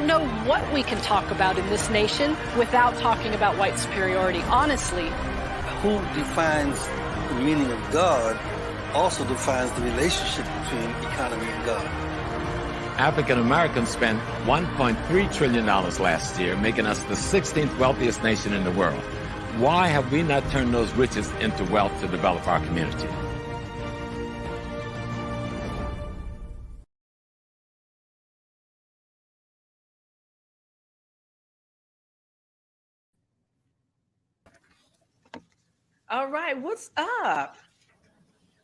don't know what we can talk about in this nation without talking about white superiority, honestly. Who defines the meaning of God also defines the relationship between economy and God. African Americans spent $1.3 trillion last year, making us the 16th wealthiest nation in the world. Why have we not turned those riches into wealth to develop our community? All right, what's up?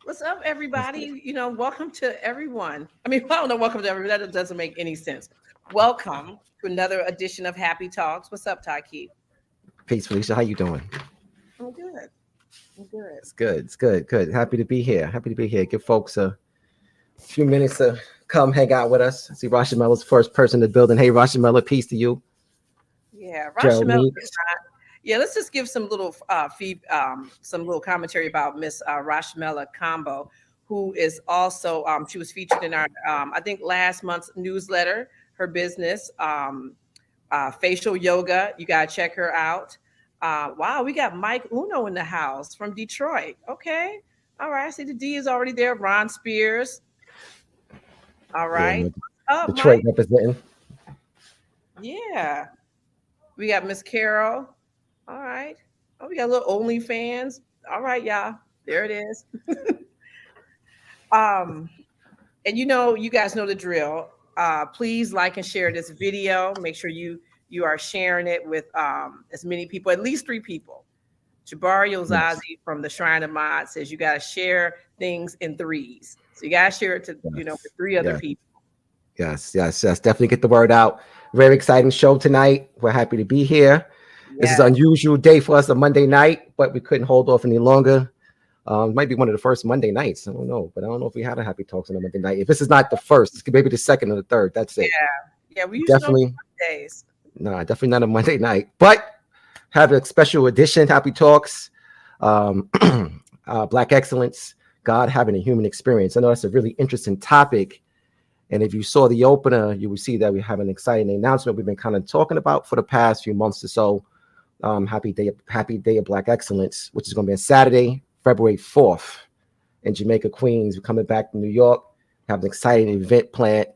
What's up, everybody? You know, welcome to everyone. I mean, I don't know, welcome to everyone. That doesn't make any sense. Welcome to another edition of Happy Talks. What's up, Taaqiy? Peace, Felicia. How you doing? I'm good. I'm good. It's good. It's good. Good. Happy to be here. Happy to be here. Give folks a few minutes to come hang out with us. I see Rashamella's first person in the building. Hey, Rashamella, peace to you. Yeah, Rashamella. Yeah, let's just give some little some little commentary about Miss Rashamella Combo, who is also she was featured in our I think last month's newsletter. Her business, facial yoga. You gotta check her out. Wow, we got Mike Uno in the house from Detroit. Okay, all right. I see the D is already there. Ron Spears. All right. Yeah, Detroit Mike? Representing. Yeah, we got Miss Carol. All right. Oh, we got a little OnlyFans. All right, y'all. There it is. And you know, you guys know the drill. Please like and share this video. Make sure you are sharing it with as many people, at least 3 people. Jabari Ozazi from the Shrine of Mod says you got to share things in 3s. So you got to share it to, you know, with 3 other people. Yes. Definitely get the word out. Very exciting show tonight. We're happy to be here. This is an unusual day for us, a Monday night, but we couldn't hold off any longer. It might be one of the first Monday nights. I don't know, but I don't know if we had a Happy Talks on a Monday night. If this is not the first, it's maybe the second or the third. That's it. Yeah. We definitely Mondays. No, definitely not a Monday night, but have a special edition. Happy Talks, Black Excellence, God having a human experience. I know that's a really interesting topic. And if you saw the opener, you will see that we have an exciting announcement we've been kind of talking about for the past few months or so. Happy Day of Black Excellence, which is going to be on Saturday, February 4th in Jamaica, Queens. We're coming back to New York, have an exciting event planned.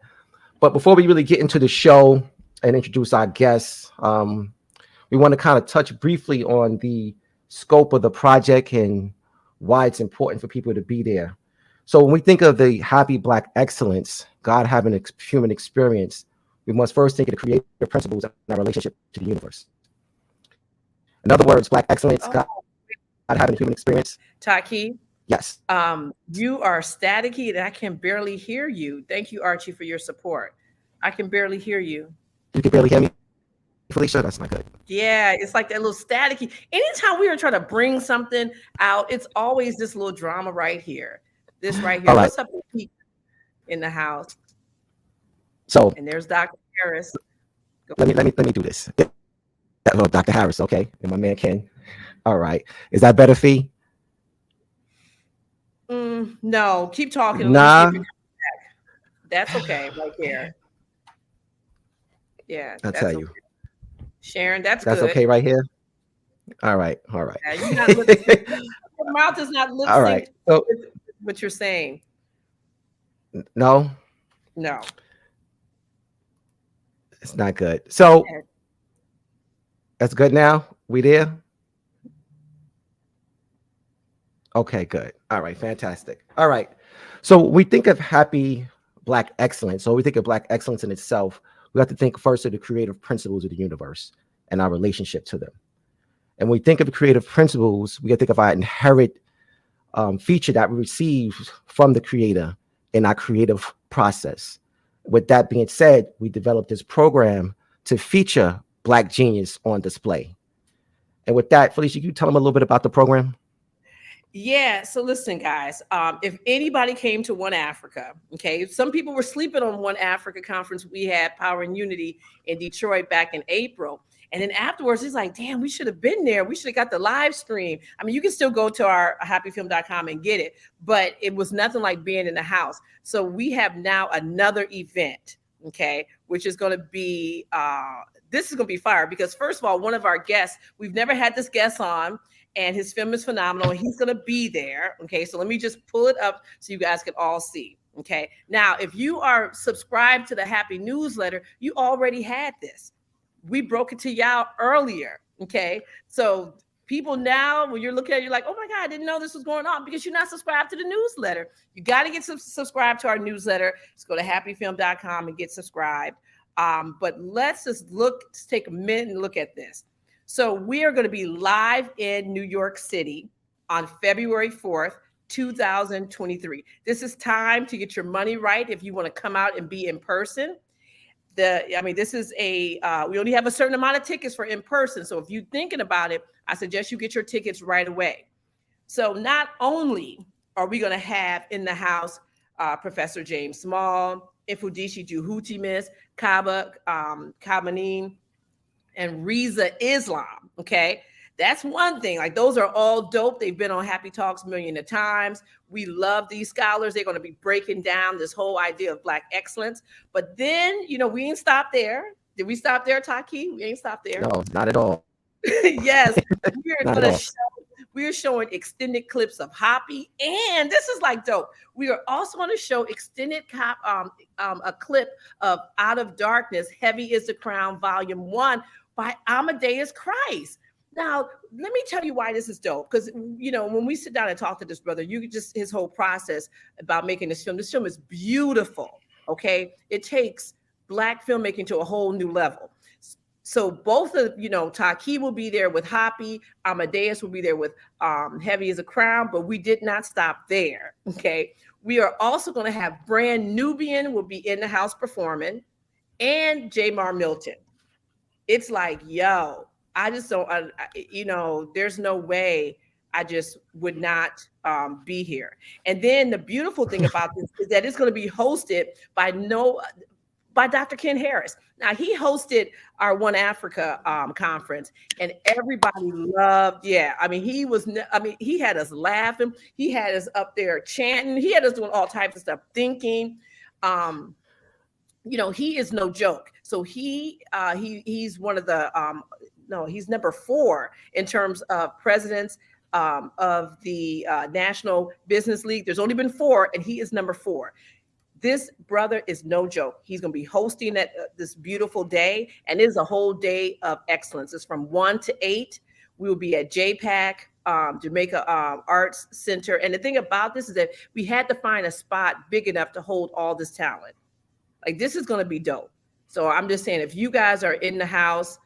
But before we really get into the show and introduce our guests, we want to kind of touch briefly on the scope of the project and why it's important for people to be there. So when we think of the Happy Black Excellence, God having a human experience, we must first think of the creative principles in our relationship to the universe. In other words, Black Excellence, God having a human experience. Taaqiy? Yes. You are staticky and I can barely hear you. Thank you, Archie, for your support. I can barely hear you. You can barely hear me? Felicia, that's not good. Yeah, it's like that little staticky. Anytime we are trying to bring something out, it's always this little drama right here. This right here. What's up with Pete in the house? So, and there's Dr. Harris. Let me do this. That little Dr. Harris, okay, and my man Ken. All right, is that better, Fee? No, keep talking. Nah, that's okay, right there. Yeah, I'll tell you, Sharon. That's good. Okay, right here. All right. Yeah, you're not your mouth is not lip sync. All right. So, what you're saying? No, it's not good. So. That's good now? We there? Okay, good. All right, fantastic. All right. So we think of Happy Black Excellence. So we think of Black Excellence in itself. We have to think first of the creative principles of the universe and our relationship to them. And when we think of the creative principles, we got to think of our inherent feature that we receive from the creator in our creative process. With that being said, we developed this program to feature Black genius on display. And with that, Felicia, can you tell them a little bit about the program? Yeah. So listen, guys, if anybody came to One Africa, okay, some people were sleeping on One Africa conference. We had Power and Unity in Detroit back in April. And then afterwards, it's like, damn, we should have been there. We should have got the live stream. I mean, you can still go to our happyfilm.com and get it, but it was nothing like being in the house. So we have now another event okay, which is going to be, this is going to be fire because first of all, one of our guests, we've never had this guest on, and his film is phenomenal. And he's going to be there. Okay. So let me just pull it up so you guys can all see. Okay. Now, if you are subscribed to the HAPI newsletter, you already had this. We broke it to y'all earlier. Okay. So people now, when you're looking at it, you're like, oh my God, I didn't know this was going on because you're not subscribed to the newsletter. You got to get subscribed to our newsletter. Just go to happyfilm.com and get subscribed. But let's take a minute and look at this. So we are going to be live in New York City on February 4th, 2023. This is time to get your money right if you want to come out and be in person. This is we only have a certain amount of tickets for in person. So if you're thinking about it, I suggest you get your tickets right away. So not only are we going to have in the house Professor James Small, Ifudishi Juhutimis, Kaba Kabanin, and Riza Islam. Okay. That's one thing. Like those are all dope. They've been on HAPI Talks millions of times. We love these scholars. They're going to be breaking down this whole idea of Black excellence. But then, we ain't stopped there. Did we stop there, Taaqiy? We ain't stopped there. No, not at all. Yes. We're showing extended clips of HAPI, and this is like dope. We are also going to show extended a clip of Out of Darkness, Heavy is the Crown, Volume 1 by Amadeuz Christ. Now, let me tell you why this is dope. Because, when we sit down and talk to this brother, his whole process about making this film is beautiful. Okay. It takes Black filmmaking to a whole new level. So both of, Taaqiy will be there with HAPI, Amadeuz will be there with Heavy as a Crown, but we did not stop there. Okay. We are also going to have Brand Nubian will be in the house performing, and Jamar Milton. It's like, yo, I just don't, there's no way I just would not be here. And then the beautiful thing about this is that it's going to be hosted by Dr. Ken Harris. Now, he hosted our One Africa conference, and everybody loved, he had us laughing. He had us up there chanting. He had us doing all types of stuff, thinking. He is no joke. So he's one of the, he's number 4 in terms of presidents of the National Business League. There's only been 4, and he is number 4. This brother is no joke. He's going to be hosting this beautiful day, and it is a whole day of excellence. It's from 1 to 8. We will be at JPAC, Jamaica Arts Center. And the thing about this is that we had to find a spot big enough to hold all this talent. Like, this is going to be dope. So I'm just saying, if you guys are in the house,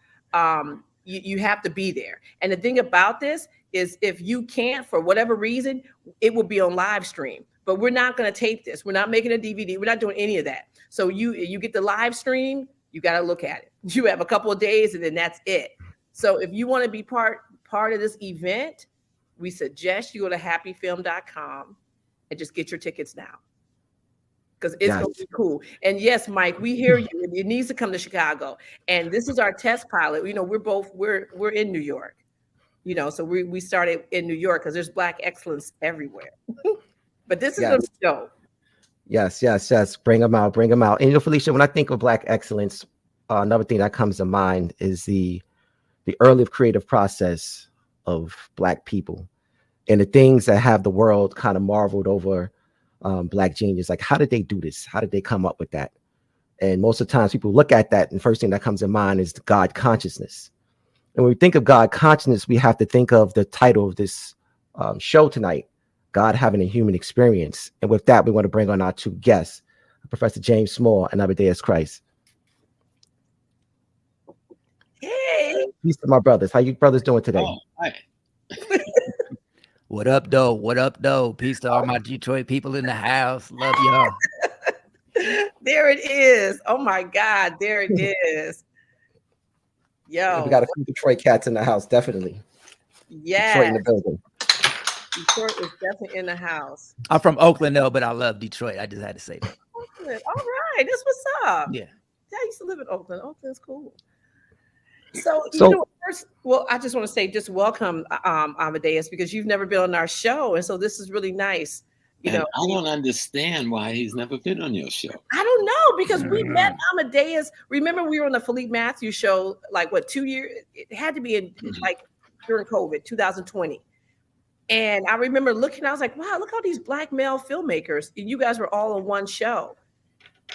you have to be there. And the thing about this is, if you can't, for whatever reason, it will be on live stream. But we're not going to tape this. We're not making a DVD. We're not doing any of that. So you get the live stream, you got to look at it. You have a couple of days, and then that's it. So if you want to be part of this event, we suggest you go to happyfilm.com and just get your tickets now, because it's going to be cool. And yes, Mike, we hear you. It needs to come to Chicago. And this is our test pilot. We're in New York. So we started in New York because there's Black excellence everywhere. But this is going to be dope. Yes. Bring them out. And Felicia, when I think of Black excellence, another thing that comes to mind is the early creative process of Black people and the things that have the world kind of marveled over Black genius. Like, how did they do this? How did they come up with that? And most of the times people look at that, and the first thing that comes to mind is the God consciousness. And when we think of God consciousness, we have to think of the title of this show tonight, God Having a Human Experience. And with that, we want to bring on our 2 guests, Professor James Small and Amadeuz Christ. Hey. Peace to my brothers. How you brothers doing today? Oh, hi. What up, though? Peace to all my Detroit people in the house. Love y'all. There it is. Oh my God, there it is. Yo. We got a few Detroit cats in the house, definitely. Yeah. Detroit in the building. Detroit is definitely in the house. I'm from Oakland, though, but I love Detroit. I just had to say that. Oakland. All right. That's what's up. Yeah. I used to live in Oakland. Oakland's cool. So first, I just want to say, just welcome Amadeuz, because you've never been on our show. And so this is really nice, you know. I don't understand why he's never been on your show. I don't know, because we met Amadeuz. Remember, we were on the Philippe Matthews show, like what, 2 years? It had to be in like during COVID, 2020. And I remember looking, I was like, wow, look at all these Black male filmmakers. And you guys were all on one show.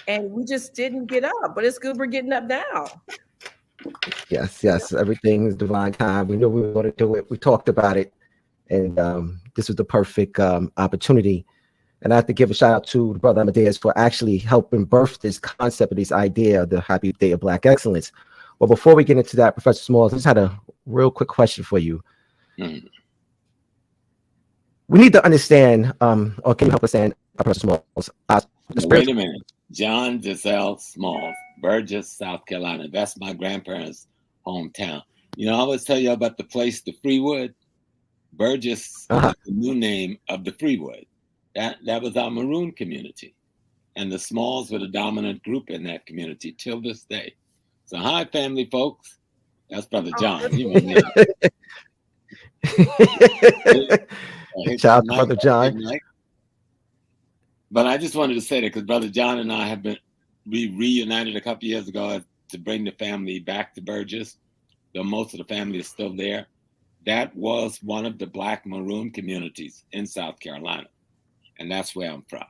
And we just didn't get up, but it's good we're getting up now. Yes. Everything is divine time. We knew we were going to do it. We talked about it. And this was the perfect opportunity. And I have to give a shout out to Brother Amadeuz for actually helping birth this concept of this idea of the Happy Day of Black Excellence. Well, before we get into that, Professor Smalls, I just had a real quick question for you. Mm. We need to understand, or can you help us understand, Professor Smalls? Wait a minute. John Giselle Smalls, Burgess, South Carolina. That's my grandparents' hometown. You know, I always tell you about the place, the Freewood. Burgess is the new name of the Freewood. That was our Maroon community. And the Smalls were the dominant group in that community till this day. So hi, family folks. That's Brother John. Shout out to Brother John. But I just wanted to say that because Brother John and I have been reunited a couple years ago to bring the family back to Burgess, though most of the family is still there. That was one of the Black Maroon communities in South Carolina. And that's where I'm from.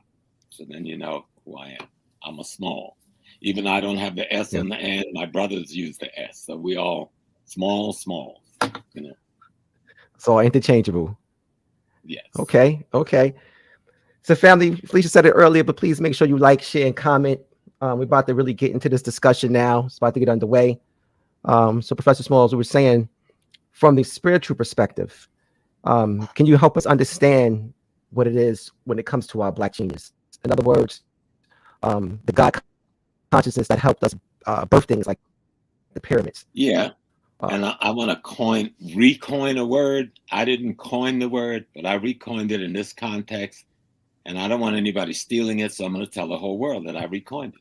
So then you know who I am. I'm a Small. Even though I don't have the S on the end, my brothers use the S. So we all small, you know. It's all interchangeable. Yes. Okay. So family, Felicia said it earlier, but please make sure you like, share, and comment. We're about to really get into this discussion now. It's about to get underway. So Professor Smalls, we were saying from the spiritual perspective, can you help us understand what it is when it comes to our Black genius? In other words, the God consciousness that helped us birth things like the pyramids. Yeah. And I want to recoin a word. I didn't coin the word, but I recoined it in this context. And I don't want anybody stealing it, so I'm going to tell the whole world that I recoined it.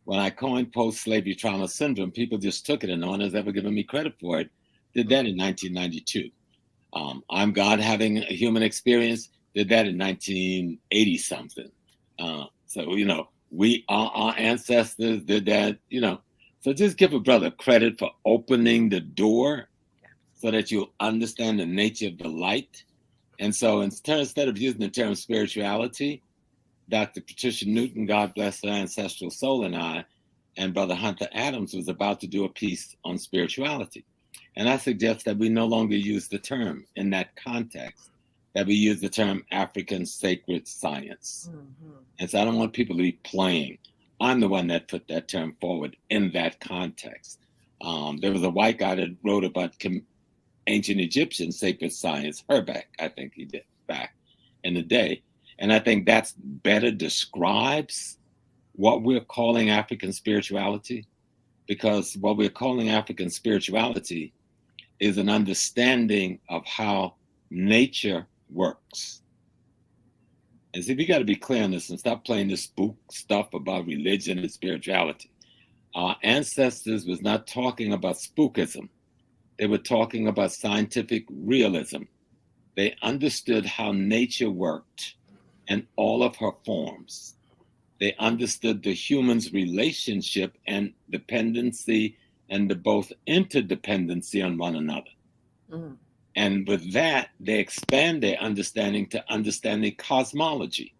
When I coined post-slavery trauma syndrome, people just took it and no one has ever given me credit for it. Did that in 1992. I'm God having a human experience. Did that in 1980 something. So, you know, our ancestors did that, you know. So just give a brother credit for opening the door so that you'll understand the nature of the light. And so instead of using the term spirituality, Dr. Patricia Newton, God bless her ancestral soul, and I, and Brother Hunter Adams was about to do a piece on spirituality. And I suggest that we no longer use the term in that context, that we use the term African sacred science. Mm-hmm. And so I don't want people to be playing. I'm the one that put that term forward in that context. There was a white guy that wrote about ancient Egyptian sacred science, Herbeck, I think he did back in the day. And I think that's better describes what we're calling African spirituality, because what we're calling African spirituality is an understanding of how nature works. And see, we got to be clear on this and stop playing this spook stuff about religion and spirituality. Our ancestors was not talking about spookism. They were talking about scientific realism. They understood how nature worked in all of her forms. They understood the human's relationship and dependency and the both interdependency on one another. Mm. And with that, they expand their understanding to understanding cosmology,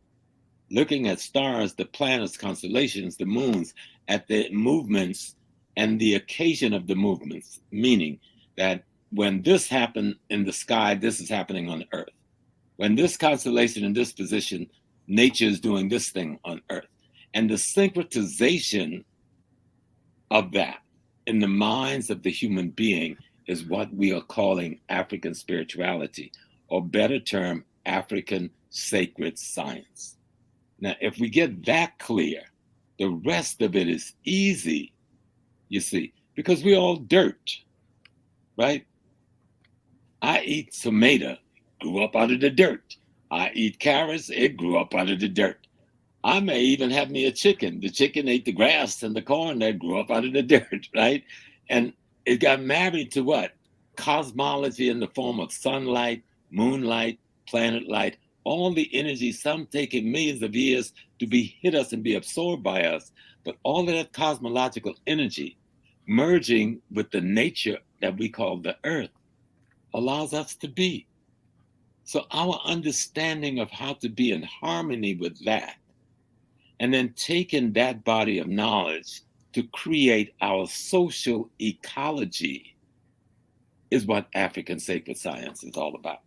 looking at stars, the planets, constellations, the moons, at the movements and the occasion of the movements, meaning that when this happened in the sky, this is happening on Earth. When this constellation in this position, nature is doing this thing on Earth. And the syncretization of that in the minds of the human being is what we are calling African spirituality, or better term, African sacred science. Now, if we get that clear, the rest of it is easy, you see, because we're all dirt, right? I eat tomato, grew up out of the dirt. I eat carrots, it grew up out of the dirt. I may even have me a chicken. The chicken ate the grass and the corn that grew up out of the dirt, right? And it got married to what? Cosmology in the form of sunlight, moonlight, planet light, all the energy, some taking millions of years to hit us and be absorbed by us, but all of that cosmological energy merging with the nature that we call the earth allows us to be. So our understanding of how to be in harmony with that, and then taking that body of knowledge to create our social ecology, is what African sacred science is all about.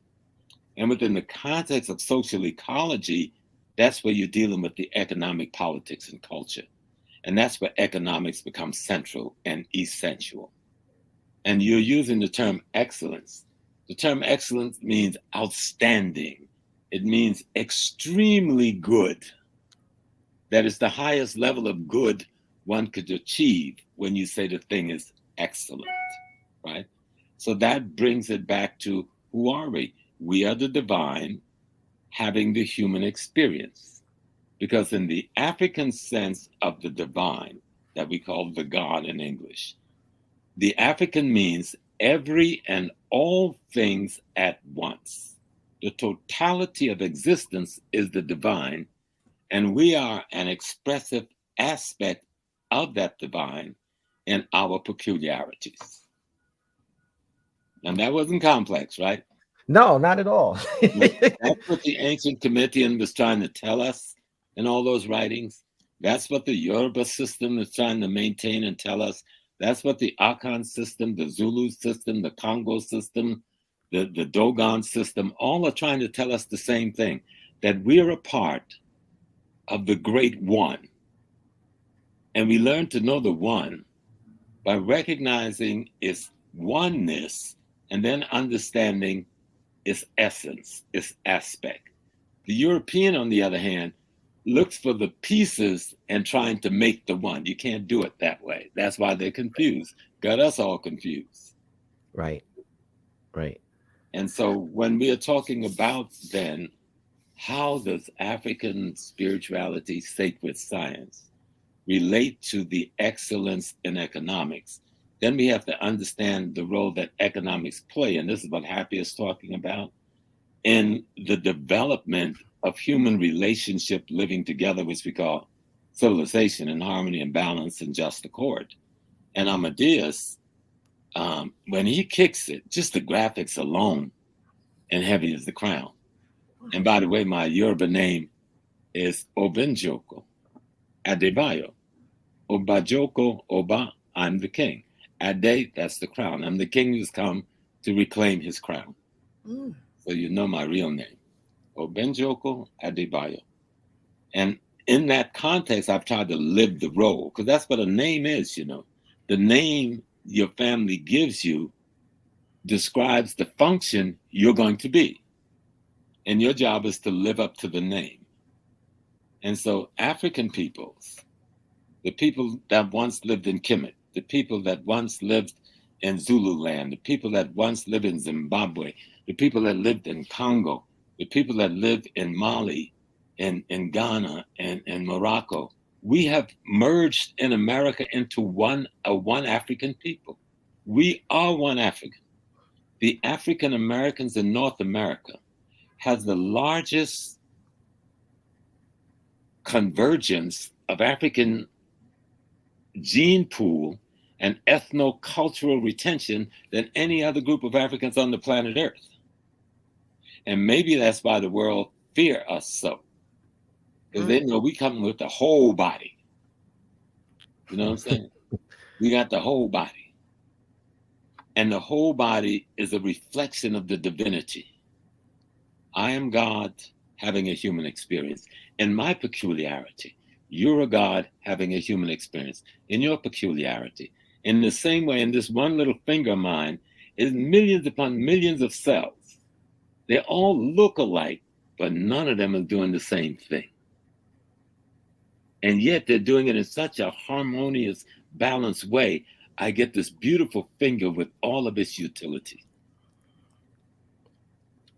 And within the context of social ecology, that's where you're dealing with the economic politics and culture. And that's where economics becomes central and essential. And you're using the term excellence. The term excellence means outstanding. It means extremely good. That is the highest level of good one could achieve when you say the thing is excellent, right? So that brings it back to, who are we? We are the divine having the human experience. Because in the African sense of the divine, that we call the God in English, the African means every and all things at once. The totality of existence is the divine, and we are an expressive aspect of that divine in our peculiarities. And that wasn't complex, right? No, not at all. That's what the ancient Comitian was trying to tell us in all those writings. That's what the Yoruba system is trying to maintain and tell us. That's what the Akan system, the Zulu system, the Congo system, the Dogon system, all are trying to tell us the same thing, that we're a part of the great one. And we learn to know the one by recognizing its oneness and then understanding its essence, its aspect. The European, on the other hand, looks for the pieces and trying to make the one. You can't do it that way. That's why they're confused. Got us all confused. Right. Right. And so when we are talking about then, how does African spirituality, sacred science, relate to the excellence in economics? Then we have to understand the role that economics play, and this is what HAPI is talking about, in the development of human relationship living together, which we call civilization and harmony and balance and just accord. And Amadeus, when he kicks it, just the graphics alone, and heavy is the crown. And by the way, my Yoruba name is Obenjoko Adebayo. Obajoko Oba, I'm the king. Ade, that's the crown. I'm the king who's come to reclaim his crown. So you know my real name, Obenjoko Adebayo. And in that context, I've tried to live the role, because that's what a name is, you know. The name your family gives you describes the function you're going to be. And your job is to live up to the name. And so African peoples, the people that once lived in Kemet, the people that once lived in Zululand, the people that once lived in Zimbabwe, the people that lived in Congo, the people that lived in Mali, in Ghana, and Morocco, we have merged in America into one African people. We are one African. The African Americans in North America has the largest convergence of African gene pool and ethno-cultural retention than any other group of Africans on the planet Earth. And maybe that's why the world fear us so. Because they know we come with the whole body. You know what I'm saying? We got the whole body. And the whole body is a reflection of the divinity. I am God having a human experience. In my peculiarity, you're a God having a human experience. In your peculiarity. In the same way, in this one little finger of mine, is millions upon millions of cells. They all look alike, but none of them are doing the same thing. And yet they're doing it in such a harmonious, balanced way. I get this beautiful finger with all of its utility.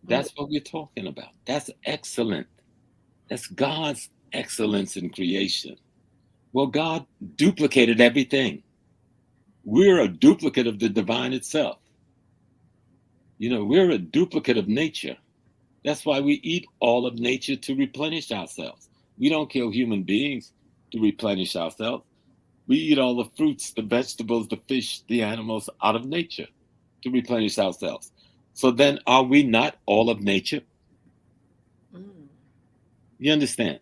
That's what we're talking about. That's excellent. That's God's excellence in creation. Well, God duplicated everything. We're a duplicate of the divine itself. You know, we're a duplicate of nature. That's why we eat all of nature to replenish ourselves. We don't kill human beings to replenish ourselves. We eat all the fruits, the vegetables, the fish, the animals out of nature to replenish ourselves. So then are we not all of nature? You understand?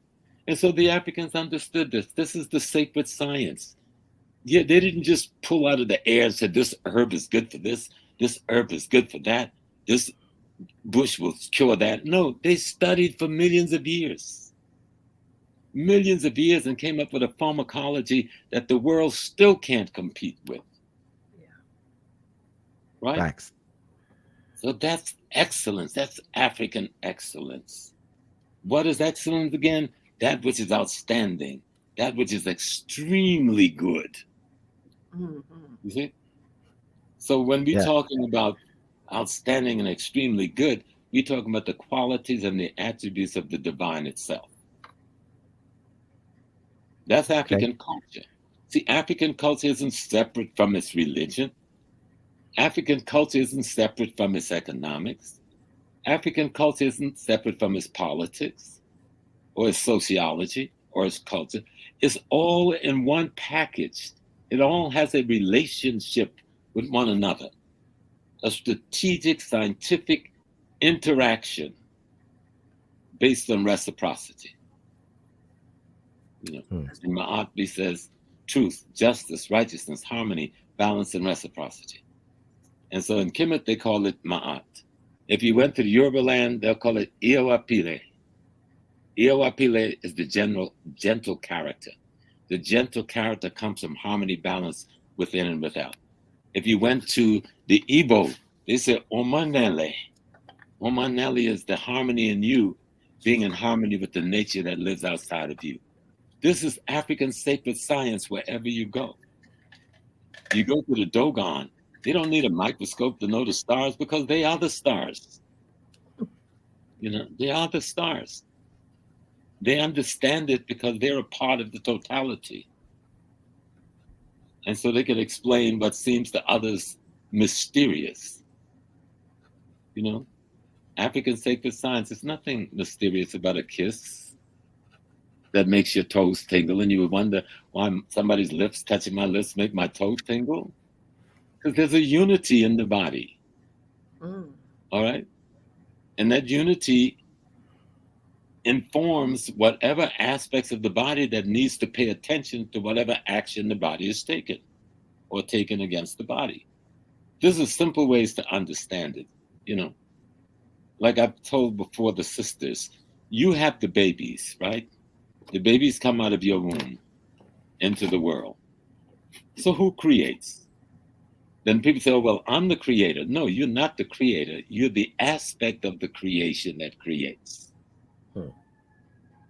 And so the Africans understood this. This is the sacred science. Yeah, they didn't just pull out of the air and say, this herb is good for this herb is good for that, this bush will cure that. No, they studied for millions of years, and came up with a pharmacology that the world still can't compete with. Yeah. Right? Facts. So that's excellence. That's African excellence. What is excellence again? That which is outstanding, that which is extremely good. You see? So when we're talking about outstanding and extremely good, we're talking about the qualities and the attributes of the divine itself. That's African culture. See, African culture isn't separate from its religion. African culture isn't separate from its economics. African culture isn't separate from its politics or its sociology or its culture. It's all in one package. It all has a relationship with one another, a strategic scientific interaction based on reciprocity. You know, as Ma'atbi says, truth, justice, righteousness, harmony, balance, and reciprocity. And so in Kemet, they call it Ma'at. If you went to the Yoruba land, they'll call it Iowapile. Iowapile is the gentle character. The gentle character comes from harmony, balance within and without. If you went to the Igbo, they say Omanele. Omanele is the harmony in you, being in harmony with the nature that lives outside of you. This is African sacred science wherever you go. You go to the Dogon, they don't need a microscope to know the stars because they are the stars. You know, they are the stars. They understand it because they're a part of the totality. And so they can explain what seems to others mysterious. You know, African sacred science, there's nothing mysterious about a kiss that makes your toes tingle, and you would wonder why somebody's lips touching my lips make my toes tingle. Because there's a unity in the body. All right? And that unity informs whatever aspects of the body that needs to pay attention to whatever action the body is taking or taken against the body. These are simple ways to understand it, you know. Like I've told before the sisters, you have the babies, right? The babies come out of your womb into the world. So who creates? Then people say, oh, well, I'm the creator. No, you're not the creator. You're the aspect of the creation that creates.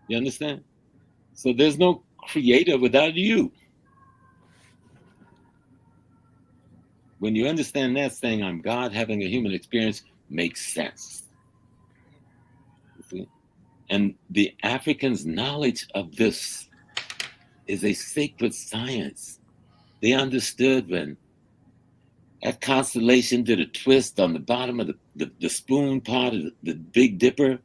You understand? So there's no creator without you. When you understand that, saying I'm God having a human experience makes sense. You see? And the Africans' knowledge of this is a sacred science. They understood when that constellation did a twist on the bottom of the spoon part of the Big Dipper,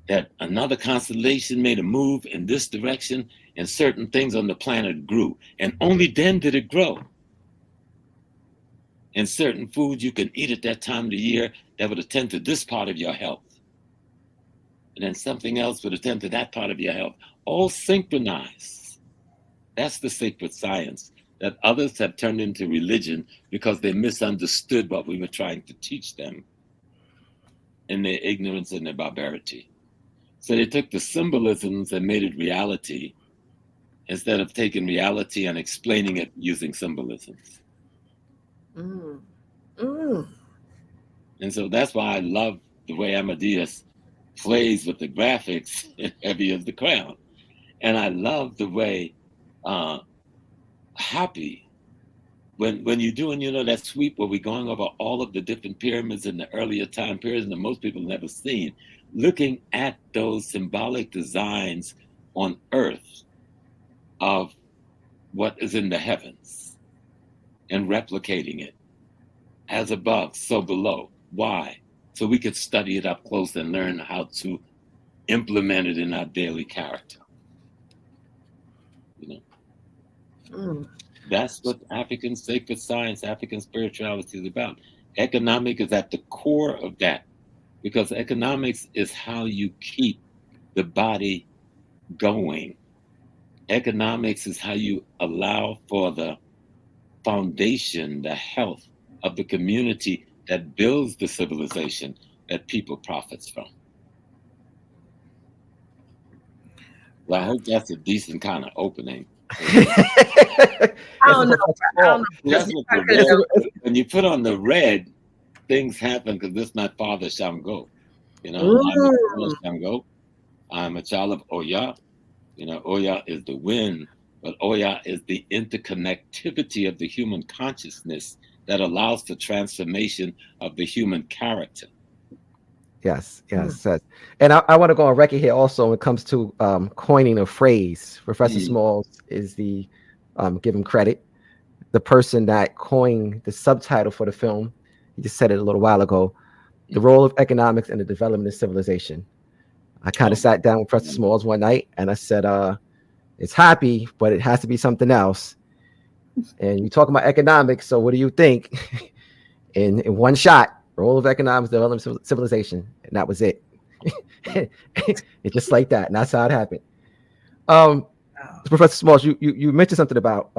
that another constellation made a move in this direction and certain things on the planet grew. And only then did it grow. And certain foods you can eat at that time of the year that would attend to this part of your health. And then something else would attend to that part of your health. All synchronized. That's the sacred science that others have turned into religion because they misunderstood what we were trying to teach them in their ignorance and their barbarity. So they took the symbolisms and made it reality instead of taking reality and explaining it using symbolisms. And so that's why I love the way Amadeus plays with the graphics in Heavy as the Crown. And I love the way HAPI, when you're doing, you know, that sweep where we're going over all of the different pyramids in the earlier time periods that most people never seen, looking at those symbolic designs on earth of what is in the heavens and replicating it as above, so below. Why? so we could study it up close and learn how to implement it in our daily character. You know, that's what African sacred science, African spirituality is about. Economic is at the core of that, because economics is how you keep the body going. Economics is how you allow for the foundation, the health of the community that builds the civilization that people profits from. Well, I hope that's a decent kind of opening. I don't know. That's what the red, when you put on the red, things happen because this my father Shango. You know, I'm a child of Shango. I'm a child of Oya. You know, Oya is the wind, but Oya is the interconnectivity of the human consciousness that allows the transformation of the human character. Yes. And I want to go on record here also when it comes to coining a phrase. Professor Smalls is the, give him credit, the person that coined the subtitle for the film. He just said it a little while ago, the role of economics in the development of civilization. I kind of sat down with Professor Smalls one night and I said, it's HAPI, but it has to be something else. And you talk about economics, so what do you think? In one shot, role of economics, development, civilization, and that was it. It's just like that, and that's how it happened. Professor Smalls, you mentioned something about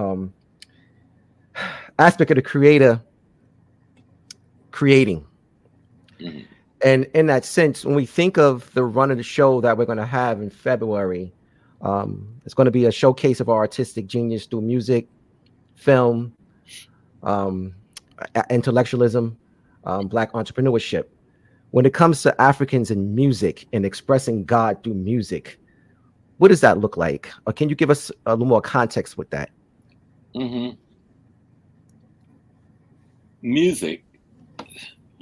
aspect of the creator creating. And in that sense, when we think of the run of the show that we're going to have in February, it's going to be a showcase of our artistic genius through music, film, intellectualism, Black entrepreneurship. When it comes to Africans in music and expressing God through music, what does that look like? Or can you give us a little more context with that? Music,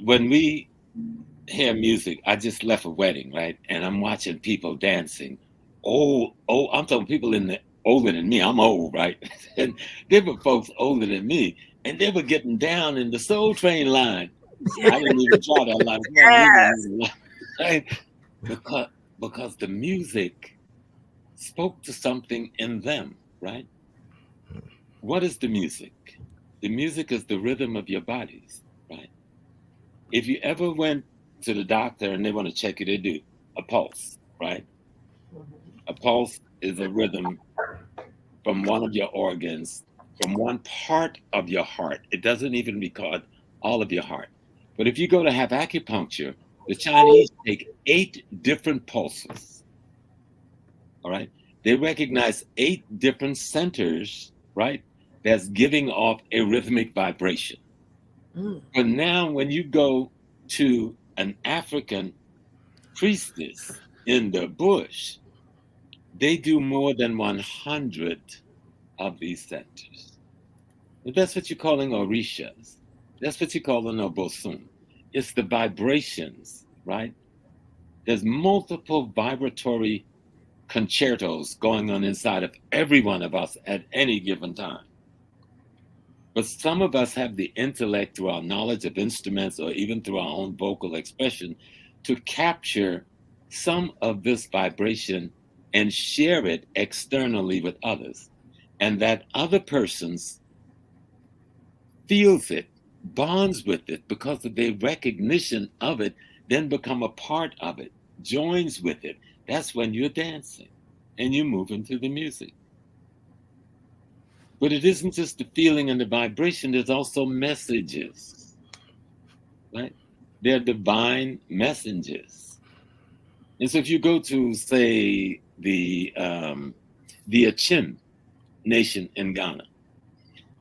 when we hear music, I just left a wedding, right? And I'm watching people dancing. I'm talking people older than me. I'm old, right? And there were folks older than me, and they were getting down in the Soul Train line. I didn't even try that line. Right? Because the music spoke to something in them, right? What is the music? The music is the rhythm of your bodies, right? If you ever went to the doctor and they want to check you, they do a pulse, right? A pulse is a rhythm from one of your organs, from one part of your heart. It doesn't even record all of your heart. But if you go to have acupuncture, the Chinese take 8 different pulses, all right? They recognize 8 different centers, right? That's giving off a rhythmic vibration. But now when you go to an African priestess in the bush, they do more than 100 of these centers. And that's what you're calling orishas. That's what you call an obosun. It's the vibrations, right? There's multiple vibratory concertos going on inside of every one of us at any given time. But some of us have the intellect through our knowledge of instruments or even through our own vocal expression to capture some of this vibration and share it externally with others. And that other person's feels it, bonds with it because of their recognition of it, then become a part of it, joins with it. That's when you're dancing and you move into the music. But it isn't just the feeling and the vibration, there's also messages, right? They're divine messengers. And so if you go to, say, the Achim nation in Ghana,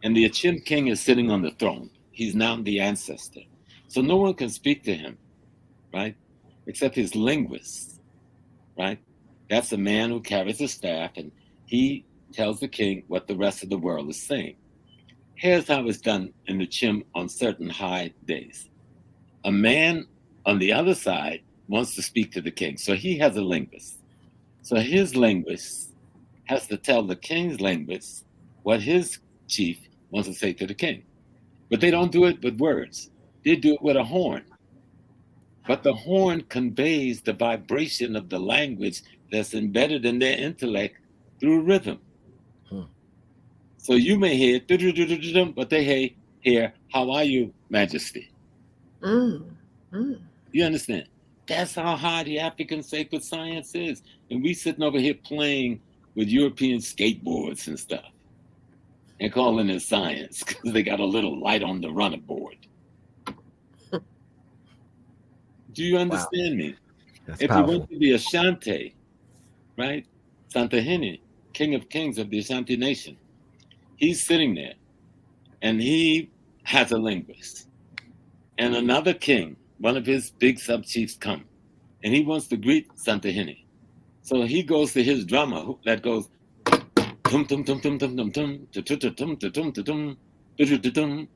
and the Achim king is sitting on the throne. He's now the ancestor. So no one can speak to him, right? Except his linguist, right? That's a man who carries a staff and he tells the king what the rest of the world is saying. Here's how it's done in the Chim on certain high days. A man on the other side wants to speak to the king. So he has a linguist. So his linguist has to tell the king's linguist what his chief wants to say to the king. But they don't do it with words. They do it with a horn. But the horn conveys the vibration of the language that's embedded in their intellect through rhythm. So you may hear, but they hear, how are you, Majesty? You understand? That's how high the African sacred science is. And we sitting over here playing with European skateboards and stuff and calling it science because they got a little light on the runner board. Do you understand me? That's if powerful. you went to the Ashanti, right? Santahini, King of Kings of the Ashanti Nation, he's sitting there and he has a linguist. And another king, one of his big sub-chiefs come and he wants to greet Santahini. So he goes to his drummer that goes tum tum tum tum tum tum tum tum tum tum tum tum.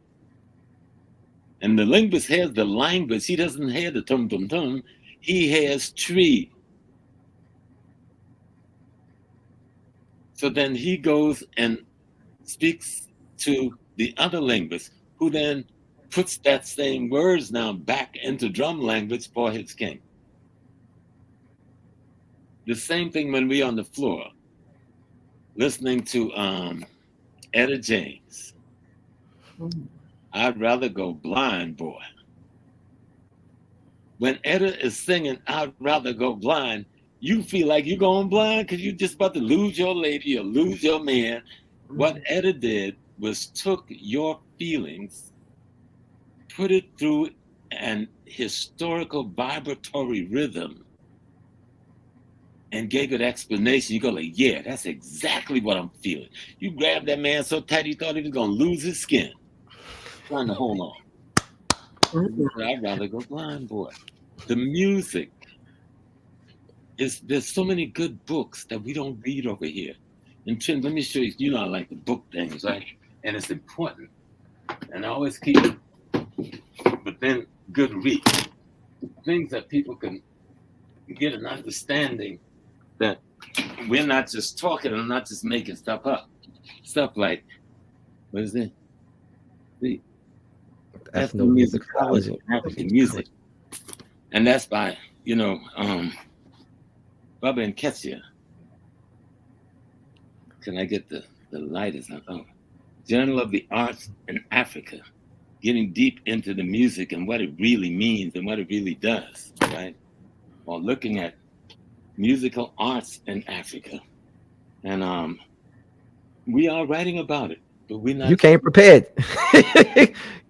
And the linguist hears the language. He doesn't hear the tum tum tum. He hears tree. So then he goes and speaks to the other linguist, who then puts that same words now back into drum language for his king. The same thing when we on the floor, listening to Etta James. I'd rather go blind, boy. When Etta is singing, I'd rather go blind, you feel like you're going blind because you're just about to lose your lady or lose your man. What Etta did was took your feelings, put it through an historical vibratory rhythm, and gave it explanation. You go like, yeah, that's exactly what I'm feeling. You grabbed that man so tight he thought he was going to lose his skin. Trying to hold on. I'd rather go blind, boy. The music there's so many good books that we don't read over here. And Tim, let me show you, you know I like the book things, right? And it's important. And I always keep it, but then good read. Things that people can get an understanding that we're not just talking and not just making stuff up. Stuff like, what is it? The Ethnomusicology, African music. And that's by, Baba and Ketsia. Can I get the lightest? Oh, Journal of the Arts in Africa, getting deep into the music and what it really means and what it really does, right? While looking at musical arts in Africa. And we are writing about it, but we're not. You came prepared.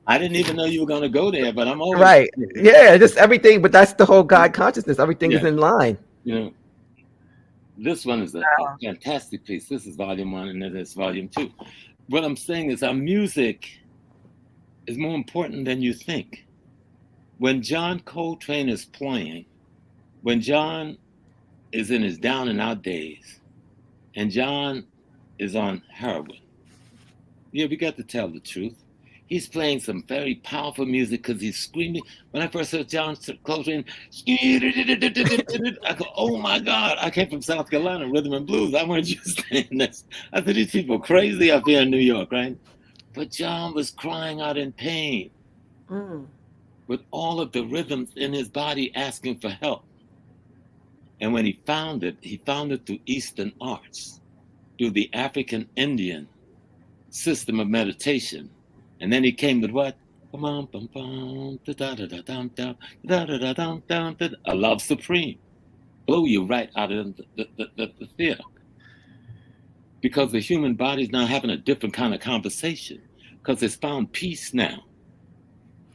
I didn't even know you were going to go there, but I'm always right. Yeah, just everything. But that's the whole God consciousness. Everything is in line. This one is a fantastic piece. This is volume 1, and then there's volume 2. What I'm saying is our music is more important than you think. When John Coltrane is playing, when John is in his down and out days, and John is on heroin, yeah, we got to tell the truth. He's playing some very powerful music because he's screaming. When I first heard John Coltrane, I go, oh my God, I came from South Carolina, rhythm and blues. I weren't just saying this. I said, these people crazy up here in New York, right? But John was crying out in pain with all of the rhythms in his body asking for help. And when he found it through Eastern arts, through the African Indian system of meditation. And then he came with what? A love supreme. Blow you right out of the theater. Because the human body is now having a different kind of conversation. Because it's found peace now.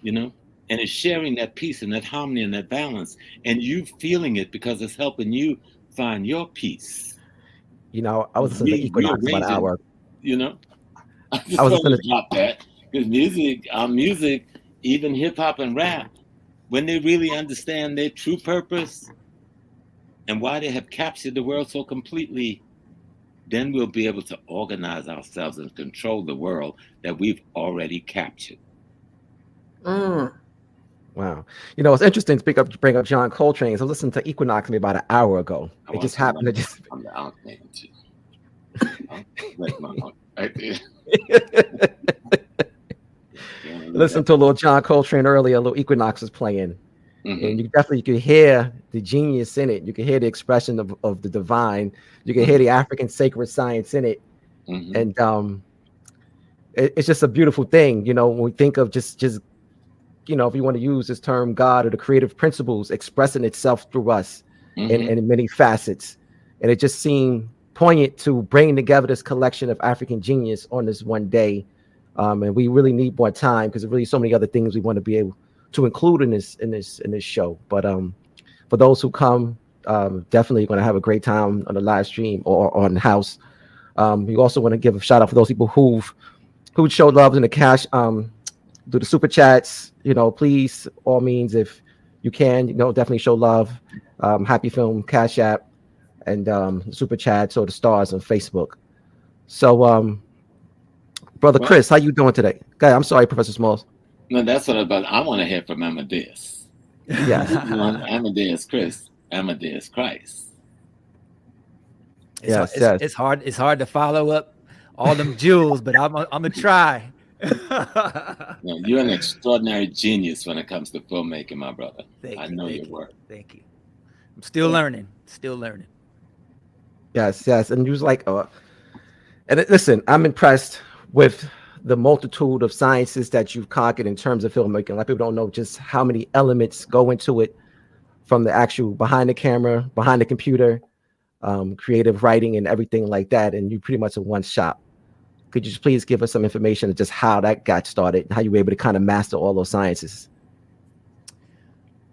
And it's sharing that peace and that harmony and that balance. And you feeling it because it's helping you find your peace. I was listening to Equinox about an hour. I just want to drop that. Because our music, even hip hop and rap, when they really understand their true purpose and why they have captured the world so completely, then we'll be able to organize ourselves and control the world that we've already captured. Wow. It's interesting to bring up John Coltrane. So I listened to Equinox maybe about an hour ago. It just happened to just. I'm the out man too. Like my right there. Listen to a little John Coltrane earlier, a little Equinox was playing. And you definitely could hear the genius in it. You can hear the expression of the divine. You can hear the African sacred science in it. And it's just a beautiful thing, you know, when we think of just you know, if you want to use this term, God or the creative principles expressing itself through us in many facets. And it just seemed poignant to bring together this collection of African genius on this one day. And we really need more time because there's really so many other things we want to be able to include in this show. But for those who come, definitely going to have a great time on the live stream or on the house. We also want to give a shout out for those people who showed love in the cash, do the super chats. You know, please, all means, if you can, you know, definitely show love. Happy Film Cash App and super chats or the stars on Facebook. So, Brother Chris, how you doing today? Okay, I'm sorry, Professor Smalls. No, that's what I want to hear from Amadeuz. Yes. Amadeuz Christ. Amadeuz Christ. It's hard to follow up all them jewels, but I'm gonna try. No, you're an extraordinary genius when it comes to filmmaking, my brother. I know your work. Thank you. I'm still learning. Yes. And you was like, listen, I'm impressed with the multitude of sciences that you've conquered in terms of filmmaking. A lot of people don't know just how many elements go into it, from the actual behind the camera, behind the computer, creative writing and everything like that. And you pretty much in one shop. Could you just please give us some information of just how that got started, and how you were able to kind of master all those sciences?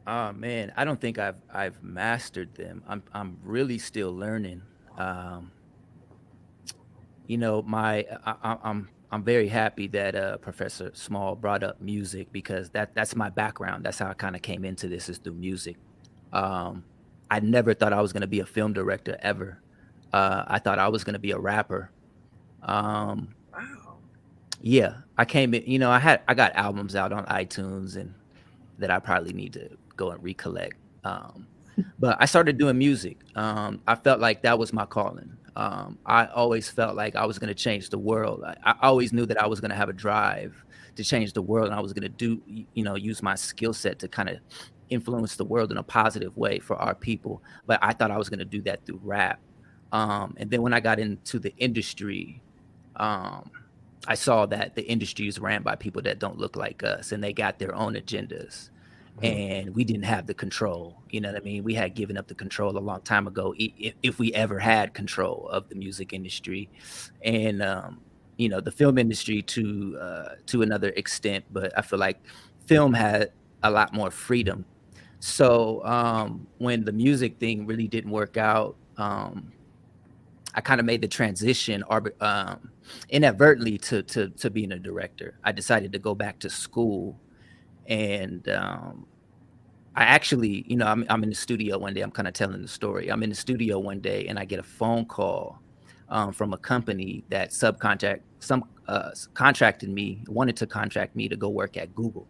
Oh man, I don't think I've mastered them. I'm really still learning. You know, I'm very happy that Professor Small brought up music, because that's my background. That's how I kind of came into this, is through music. I never thought I was going to be a film director ever. I thought I was going to be a rapper. Wow. Yeah, I came in, you know, I got albums out on iTunes and that I probably need to go and recollect. But I started doing music. I felt like that was my calling. I always felt like I was going to change the world. I always knew that I was going to have a drive to change the world, and I was going to use my skill set to kind of influence the world in a positive way for our people. But I thought I was going to do that through rap. And then when I got into the industry, I saw that the industry is ran by people that don't look like us, and they got their own agendas. And we didn't have the control. You know what I mean? We had given up the control a long time ago, if we ever had control of the music industry, and the film industry to another extent. But I feel like film had a lot more freedom. So when the music thing really didn't work out, I kind of made the transition inadvertently to being a director. I decided to go back to school, and I actually, I'm in the studio one day. I'm kind of telling the story. I'm in the studio one day, and I get a phone call from a company that wanted to contract me to go work at Google.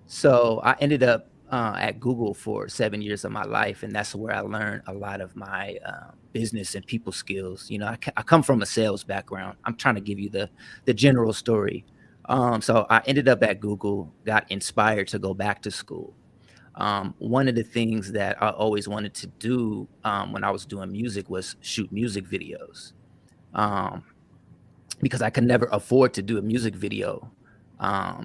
So I ended up at Google for 7 years of my life, and that's where I learned a lot of my business and people skills. I come from a sales background. I'm trying to give you the general story. So I ended up at Google, got inspired to go back to school. One of the things that I always wanted to do when I was doing music was shoot music videos, because I could never afford to do a music video.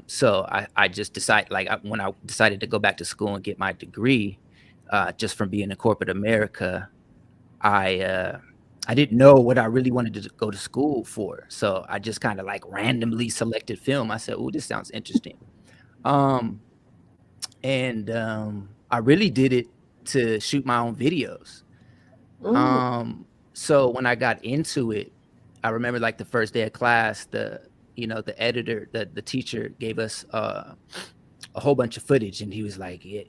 So I just decided, when I decided to go back to school and get my degree, just from being in corporate America, I didn't know what I really wanted to go to school for. So I just kind of randomly selected film. I said, "Oh, this sounds interesting." And I really did it to shoot my own videos. So when I got into it, I remember the first day of class, the editor, the teacher gave us a whole bunch of footage, and he was like, "Yeah,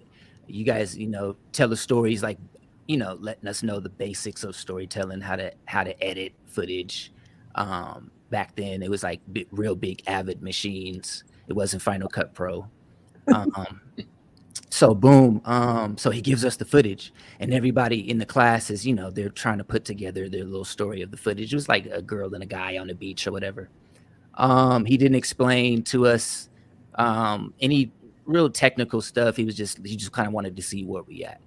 you guys, tell the stories, letting us know the basics of storytelling, how to edit footage." Back then, it was real big Avid machines. It wasn't Final Cut Pro. So boom. So he gives us the footage, and everybody in the class is, they're trying to put together their little story of the footage. It was like a girl and a guy on the beach or whatever. He didn't explain to us any real technical stuff. He just kind of wanted to see where we at.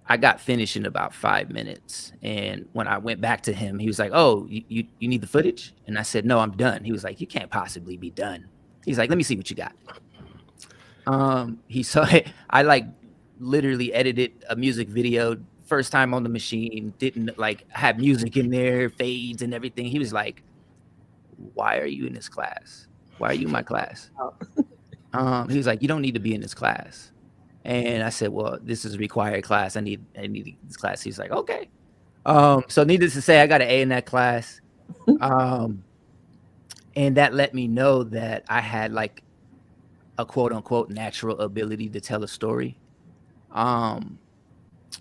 I got finished in about 5 minutes. And when I went back to him, he was like, oh, you need the footage? And I said, no, I'm done. He was like, you can't possibly be done. He's like, let me see what you got. He saw it. I like literally edited a music video first time on the machine, didn't like have music in there, fades and everything. He was like, why are you in this class? Why are you in my class? He was like, you don't need to be in this class. And I said, well, this is a required class. I need this class. He's like, okay. So needless to say, I got an A in that class. And that let me know that I had like a quote unquote natural ability to tell a story.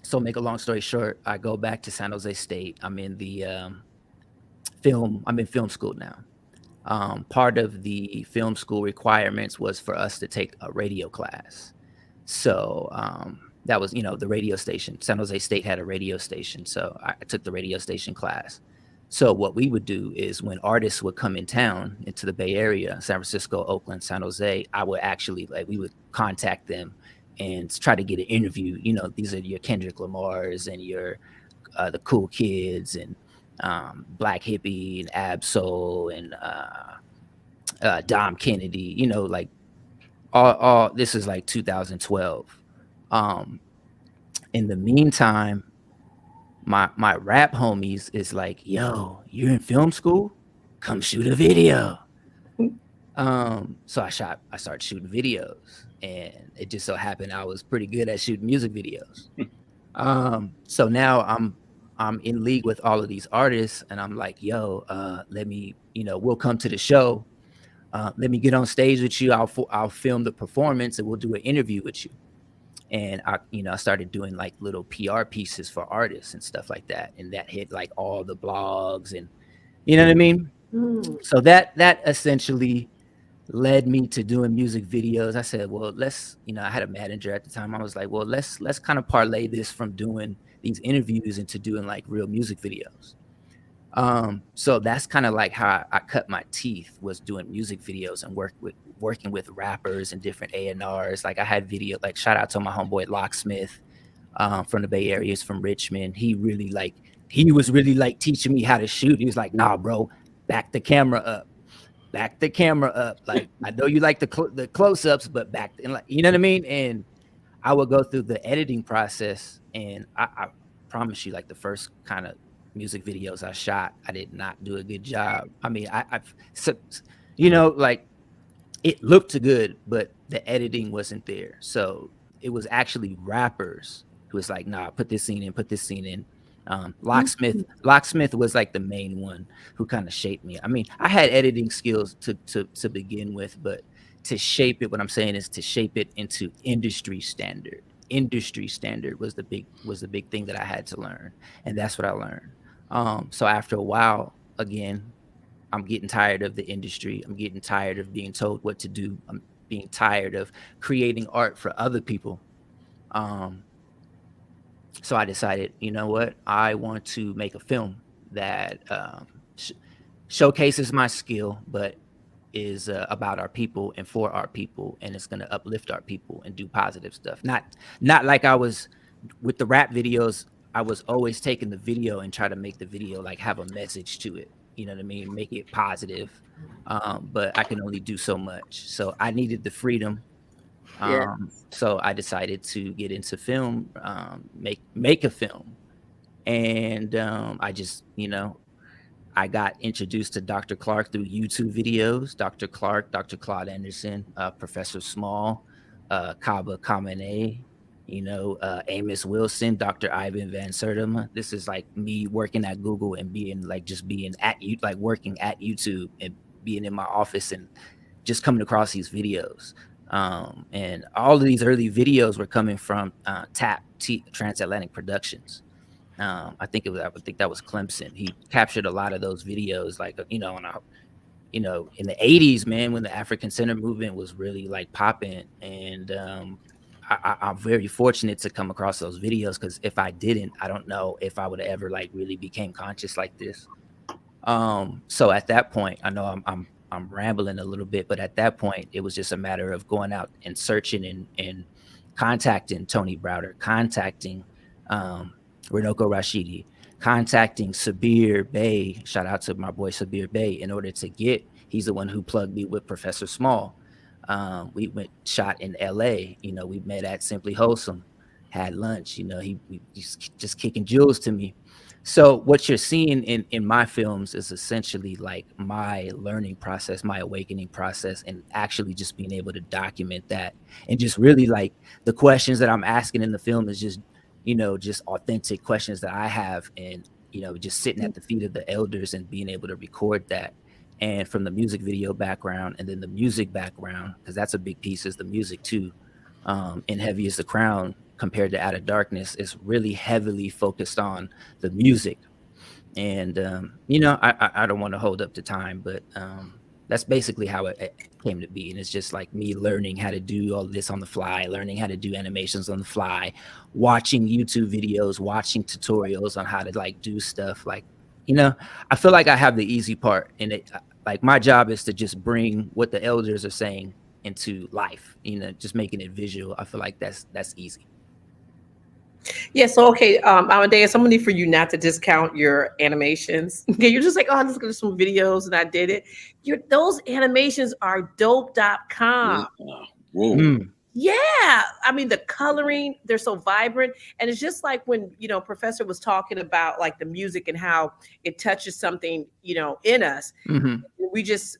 So make a long story short, I go back to San Jose State. I'm in the I'm in film school now. Part of the film school requirements was for us to take a radio class. So that was, the radio station. San Jose State had a radio station. So I took the radio station class. So what we would do is when artists would come in town into the Bay Area, San Francisco, Oakland, San Jose, I would actually we would contact them and try to get an interview. These are your Kendrick Lamars and your the Cool Kids and Black Hippie and Ab-Soul and Dom Kennedy, all this is like 2012. In the meantime, my rap homies is like, yo, you're in film school? Come shoot a video. So I started shooting videos, and it just so happened I was pretty good at shooting music videos. So now I'm in league with all of these artists, and I'm like, yo, let me, we'll come to the show. Let me get on stage with you. I'll film the performance, and we'll do an interview with you. And I started doing like little PR pieces for artists and stuff like that, and that hit like all the blogs, and you know what I mean. So that essentially led me to doing music videos. I said, well, let's, I had a manager at the time. I was like, well, let's kind of parlay this from doing these interviews into doing like real music videos. So that's kind of like how I cut my teeth, was doing music videos and working with rappers and different A&Rs. Like I had video, like shout out to my homeboy Locksmith from the Bay Area, he's from Richmond. He was really like teaching me how to shoot. He was like, nah, bro, back the camera up. Like, I know you like the close-ups, but back, and like, you know what I mean? And I would go through the editing process, and I promise you, like the first kind of music videos I shot, I did not do a good job. I mean, like it looked good, but the editing wasn't there. So it was actually rappers who was like, nah, put this scene in. Locksmith was like the main one who kind of shaped me. I mean, I had editing skills to begin with, but to shape it, what I'm saying is to shape it into industry standard. Industry standard was the big thing that I had to learn, and that's what I learned. So after a while, again, I'm getting tired of the industry. I'm getting tired of being told what to do. I'm being tired of creating art for other people. So I decided, you know what? I want to make a film that showcases my skill, but is about our people and for our people, and it's going to uplift our people and do positive stuff. Not like I was with the rap videos. I was always taking the video and try to make the video like have a message to it. You know what I mean? Make it positive. But I can only do so much. So I needed the freedom. So I decided to get into film, make a film. And I just, I got introduced to Dr. Clark through YouTube videos. Dr. Clark, Dr. Claude Anderson, Professor Small, Kaba Kamene, Amos Wilson, Dr. Ivan Van Sertima. This is like me working at Google and being working at YouTube and being in my office and just coming across these videos. And all of these early videos were coming from TAP, Transatlantic Productions. I think that was Clemson. He captured a lot of those videos, like, in the 80s, man, when the African Center movement was really like popping. And I'm very fortunate to come across those videos, because if I didn't, I don't know if I would have ever like really became conscious like this. So at that point, I know I'm I'm rambling a little bit, but at that point, it was just a matter of going out and searching and contacting Tony Browder, contacting Renoko Rashidi, contacting Sabir Bey. Shout out to my boy Sabir Bey, in order to get, he's the one who plugged me with Professor Small. We went shot in LA, you know, we met at Simply Wholesome, had lunch, you know, he's just kicking jewels to me. So what you're seeing in my films is essentially like my learning process, my awakening process, and actually just being able to document that. And just really like the questions that I'm asking in the film is just, you know, just authentic questions that I have, and, you know, just sitting at the feet of the elders and being able to record that. And from the music video background, and then the music background, because that's a big piece, is the music too. And Heavy is the Crown, compared to Out of Darkness, is really heavily focused on the music. And you know, I don't want to hold up to time, but that's basically how it came to be. And it's just like me learning how to do all this on the fly, learning how to do animations on the fly, watching YouTube videos, watching tutorials on how to like do stuff. Like, you know, I feel like I have the easy part, and it, like, my job is to just bring what the elders are saying into life, you know, just making it visual. I feel like that's easy. Yeah, so okay, Amadeus, I'm gonna need for you not to discount your animations. Okay, you're just like, oh, let's look at some videos and I did it. Those animations are dope.com. Whoa. Mm. Yeah, I mean, the coloring, they're so vibrant. And it's just like when, you know, Professor was talking about like the music and how it touches something, you know, in us. Mm-hmm. We just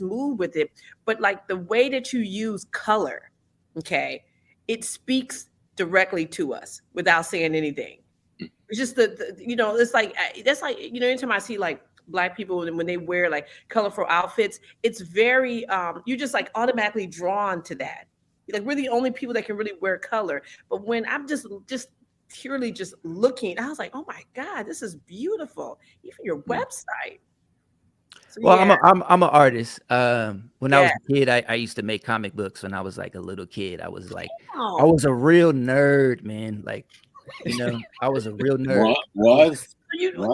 move with it. But like the way that you use color, okay, it speaks directly to us without saying anything. It's just the you know, it's like, that's like, you know, anytime I see like Black people when they wear like colorful outfits, it's very you're just like automatically drawn to that. Like, we're the only people that can really wear color. But when I'm just purely just looking, I was like, oh my God, this is beautiful. Even your website. So, Well, yeah. I'm an artist. When I was Yeah. a kid, I used to make comic books. When I was like a little kid, I was like, I Oh, was a real nerd, man. Like, you know, I was a real nerd. Was? M. but you know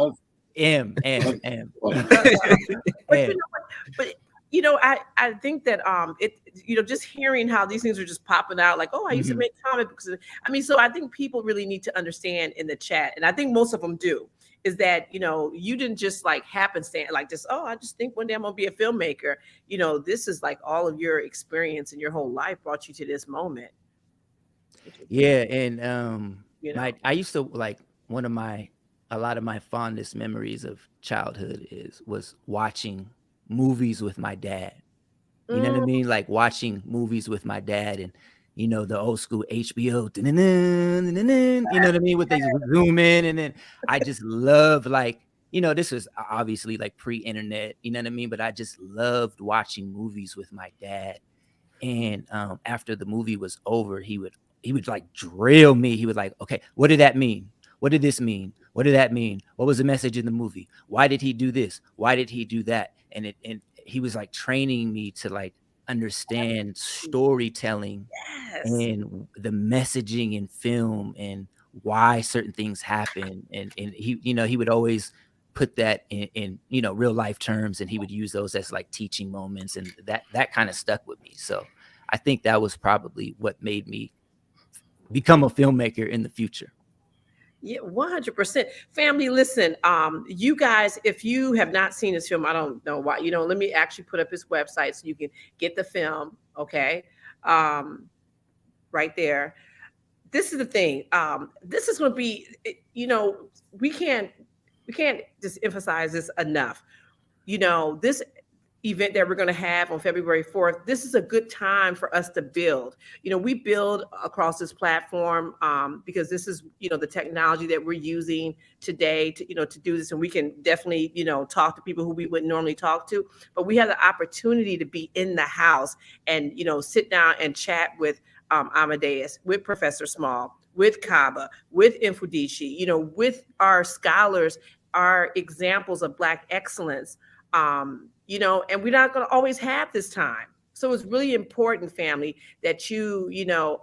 what? But you know, I think that it, you know, just hearing how these things are just popping out, like, oh, I used to make comic books. I mean, so I think people really need to understand in the chat, and I think most of them do, is that, you know, you didn't just like happenstance, like just, oh, I just think one day I'm gonna be a filmmaker. You know, this is like all of your experience and your whole life brought you to this moment. Yeah, and You know, I used to like, a lot of my fondest memories of childhood was watching movies with my dad. You know what I mean? Like watching movies with my dad, and, you know, the old school HBO, you know what I mean? With they zoom in, and then I just love, like, you know, this is obviously like pre-internet, you know what I mean? But I just loved watching movies with my dad. And after the movie was over, he would like drill me. He would like, okay, what did that mean? What did this mean? What did that mean? What was the message in the movie? Why did he do this? Why did he do that? And he was like training me to like understand storytelling and the messaging in film and why certain things happen. And he, you know, he would always put that in, you know, real life terms, and he would use those as like teaching moments, and that kind of stuck with me. So I think that was probably what made me become a filmmaker in the future. Yeah, 100%. Family, listen, you guys, if you have not seen this film, I don't know why, you know, let me actually put up his website so you can get the film, okay? Right there. This is the thing. This is going to be, you know, we can't just emphasize this enough. You know, this event that we're going to have on February 4th, this is a good time for us to build. You know, we build across this platform because this is, you know, the technology that we're using today to, you know, to do this. And we can definitely, you know, talk to people who we wouldn't normally talk to, but we have the opportunity to be in the house and, you know, sit down and chat with Amadeus, with Professor Small, with Kaba, with Infudici, you know, with our scholars, our examples of Black excellence. You know, and we're not going to always have this time. So it's really important, family, that you know,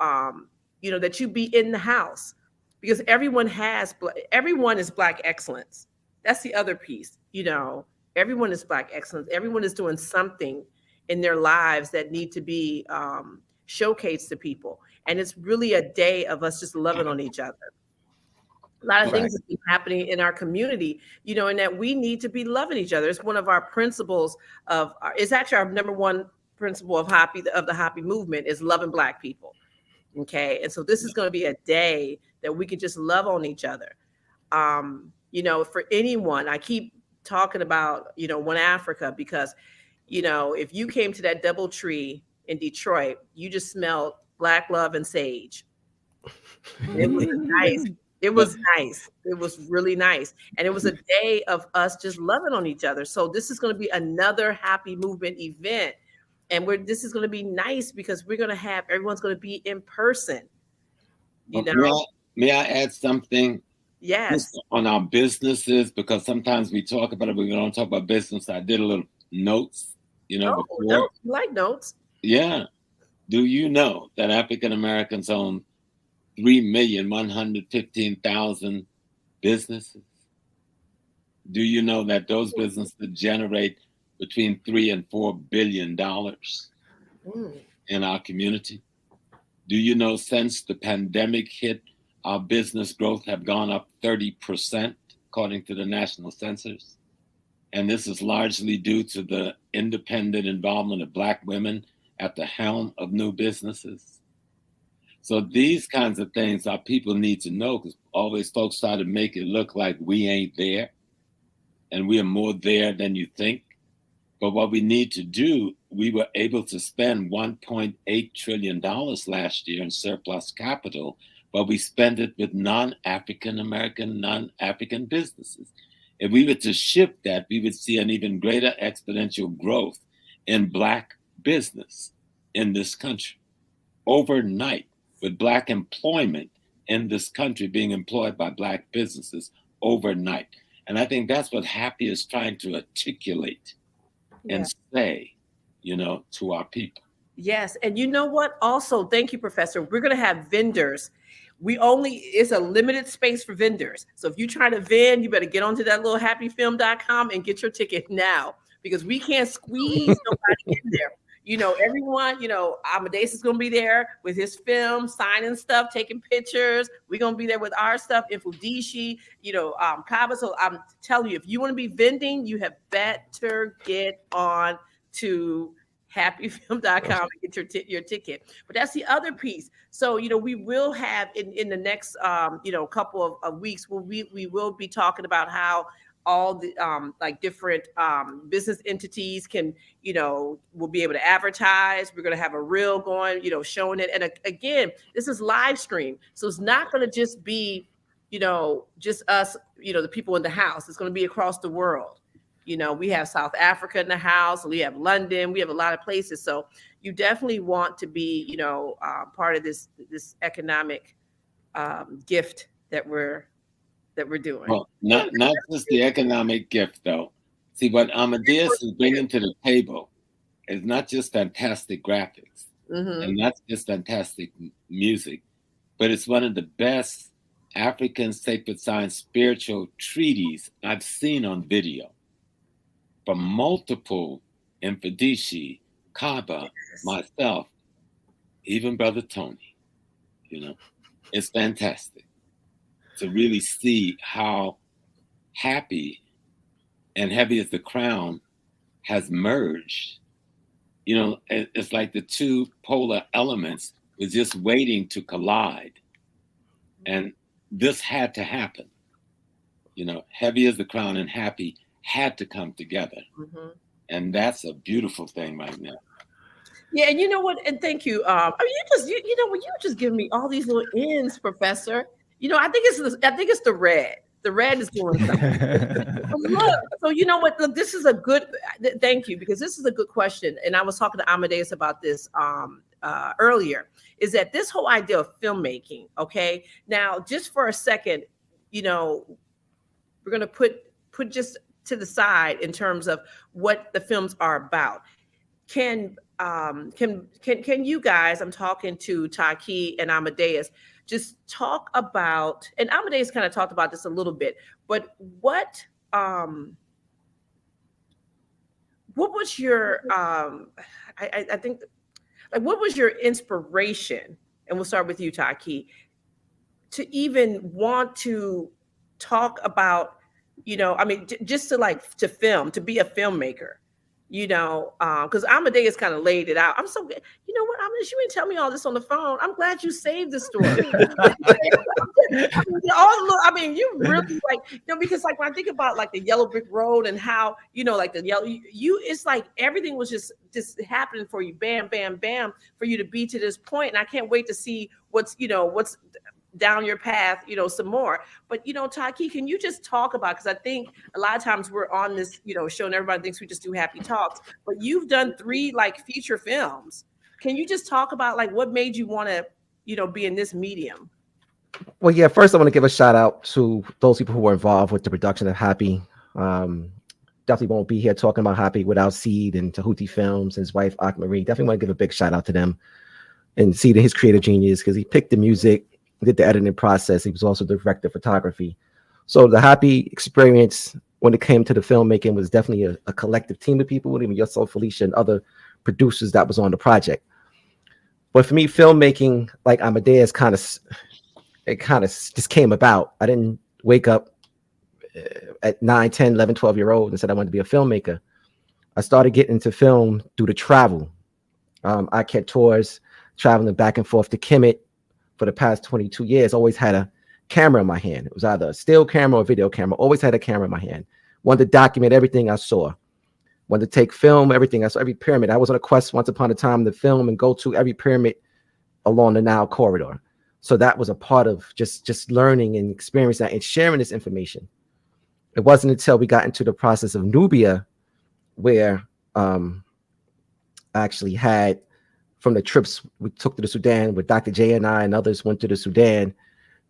that you be in the house, because everyone is Black excellence. That's the other piece. You know, Everyone is Black excellence. Everyone is doing something in their lives that need to be showcased to people. And it's really a day of us just loving on each other. A lot of things have been happening in our community, you know, and that we need to be loving each other. It's one of our principles of, it's actually our number one principle of HAPI, of the HAPI movement, is loving Black people. Okay. And so this is going to be a day that we can just love on each other. You know, for anyone, I keep talking about, you know, One Africa, because, you know, if you came to that DoubleTree in Detroit, you just smelled Black love and sage. It was nice. It was nice. It was really nice. And it was a day of us just loving on each other. So this is going to be another HAPI Movement event. And this is going to be nice because we're going to have, everyone's going to be in person. You know? May I add something? Yes. On our businesses, because sometimes we talk about it, but we don't talk about business. I did a little notes, you know, before. Notes. You like notes? Yeah. Do you know that African Americans own 3,115,000 businesses? Do you know that those businesses generate between $3 and $4 billion in our community? Do you know since the pandemic hit, our business growth have gone up 30%, according to the national census? And this is largely due to the independent involvement of Black women at the helm of new businesses. So these kinds of things our people need to know, because always folks try to make it look like we ain't there, and we are more there than you think. But what we need to do, we were able to spend $1.8 trillion last year in surplus capital, but we spend it with non-African American, non-African businesses. If we were to shift that, we would see an even greater exponential growth in Black business in this country overnight, with Black employment in this country being employed by Black businesses overnight. And I think that's what HAPI is trying to articulate and say, you know, to our people. Yes. And you know what? Also, thank you, Professor. We're going to have vendors. It's a limited space for vendors. So if you're trying to vend, you better get onto that little happyfilm.com and get your ticket now, because we can't squeeze nobody in there. You know, everyone, you know, Amadeuz is going to be there with his film, signing stuff, taking pictures. We're going to be there with our stuff, Infodishi, you know, Kaba. So I'm telling you, if you want to be vending, you have better get on to happyfilm.com and get your ticket. But that's the other piece. So, you know, we will have in the next, you know, couple of weeks, we will be talking about how all the like different business entities can, you know, will be able to advertise. We're going to have a reel going, you know, showing it. And again, this is live stream. So it's not going to just be, you know, just us, you know, the people in the house. It's going to be across the world. You know, we have South Africa in the house. We have London. We have a lot of places. So you definitely want to be, you know, part of this economic gift that we're doing. Well, not just the economic gift, though. See, what Amadeuz is bringing to the table is not just fantastic graphics and not just fantastic music, but it's one of the best African sacred science spiritual treatises I've seen on video from multiple Infodishi, Kaba, myself, even Brother Tony. You know, it's fantastic to really see how HAPI and Heavy as the Crown has merged. You know, it's like the two polar elements was just waiting to collide. And this had to happen. You know, Heavy as the Crown and HAPI had to come together. And that's a beautiful thing right now. Yeah, and you know what? And thank you. I mean, you know what? You just giving me all these little ends, Professor. You know, I think it's the red. The red is doing something. Look, so you know what? Look, this is a good. Thank you, because this is a good question. And I was talking to Amadeuz about this earlier. Is that this whole idea of filmmaking? Okay, now just for a second, you know, we're gonna put just to the side in terms of what the films are about. Can you guys? I'm talking to Taaqiy and Amadeuz. Just talk about, and Amadeuz kind of talked about this a little bit, but what what was your I think, like, what was your inspiration? And we'll start with you, Taaqiy, to even want to talk about, I mean, just to film, to be a filmmaker, because Amadeuz kind of laid it out. I'm so good. You know what? You didn't tell me all this on the phone. I'm glad you saved the story. You really because like when I think about like the yellow brick road and how, like the yellow, it's like everything was just happening for you. Bam, bam, bam, for you to be to this point. And I can't wait to see what's down your path, some more. But, Taaqiy, can you just talk about, because I think a lot of times we're on this, show and everybody thinks we just do happy talks, but you've done 3 like feature films. Can you just talk about like what made you want to, be in this medium? Well, yeah, first I want to give a shout out to those people who were involved with the production of HAPI. Definitely won't be here talking about HAPI without Seed and Tahuti Films and his wife, Akmarie. Definitely want to give a big shout out to them and Seed and his creative genius, because he picked the music, did the editing process. He was also the director of photography. So the HAPI experience when it came to the filmmaking was definitely a collective team of people, even yourself, Felicia, and other producers that was on the project. But for me, filmmaking, like Amadeuz, it kind of just came about. I didn't wake up at 9, 10, 11, 12-year-old and said I wanted to be a filmmaker. I started getting into film through the travel. I kept tours, traveling back and forth to Kemet for the past 22 years. Always had a camera in my hand. It was either a still camera or video camera. Always had a camera in my hand. Wanted to document everything I saw. Wanted to take film, everything I saw, every pyramid. I was on a quest once upon a time to film and go to every pyramid along the Nile corridor. So that was a part of just learning and experiencing that and sharing this information. It wasn't until we got into the process of Nubia where I actually had, from the trips we took to the Sudan with Dr. J and I and others went to the Sudan,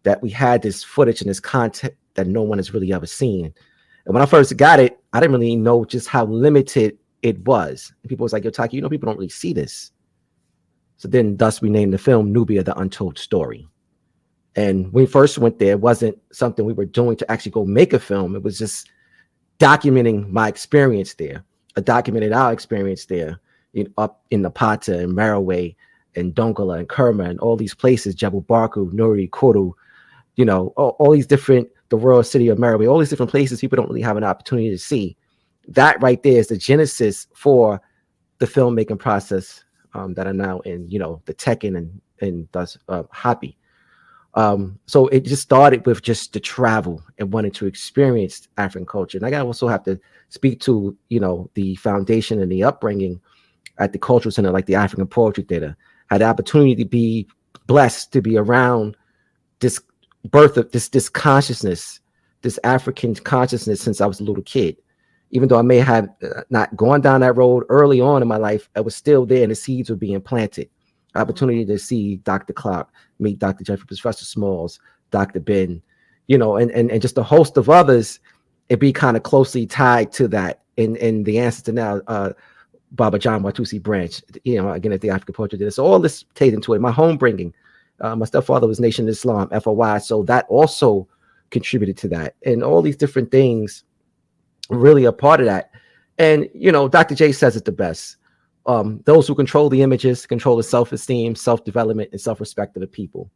that we had this footage and this content that no one has really ever seen. And when I first got it, I didn't really know just how limited it was. And people was like, yo, Taaqiy, people don't really see this. So then thus we named the film Nubia, The Untold Story. And when we first went there, it wasn't something we were doing to actually go make a film. It was just documenting my experience there. I documented our experience there up in Napata and Merowe and Dongola and Kerma and all these places, Jebel Barku, Nuri, Kuru, all these different, the royal city of Merowe, all these different places people don't really have an opportunity to see. That right there is the genesis for the filmmaking process that are now in, the Tekken and thus HAPI. So it just started with just the travel and wanting to experience African culture. And I also have to speak to, the foundation and the upbringing at the Cultural Center, like the African Poetry Theater. Had the opportunity to be blessed to be around this birth of this consciousness, this African consciousness since I was a little kid. Even though I may have not gone down that road early on in my life, I was still there and the seeds were being planted. Opportunity to see Dr. Clark, meet Dr. Jeffrey, Professor Smalls, Dr. Ben, and just a host of others, and be kind of closely tied to that. And the answer to now, Baba John Watusi Branch, again at the African Poetry Theater. So all this tied into it. My home bringing, my stepfather was Nation Islam, FOI, so that also contributed to that. And all these different things really a part of that. And, Dr. J says it the best. Those who control the images control the self-esteem, self-development, and self-respect of the people.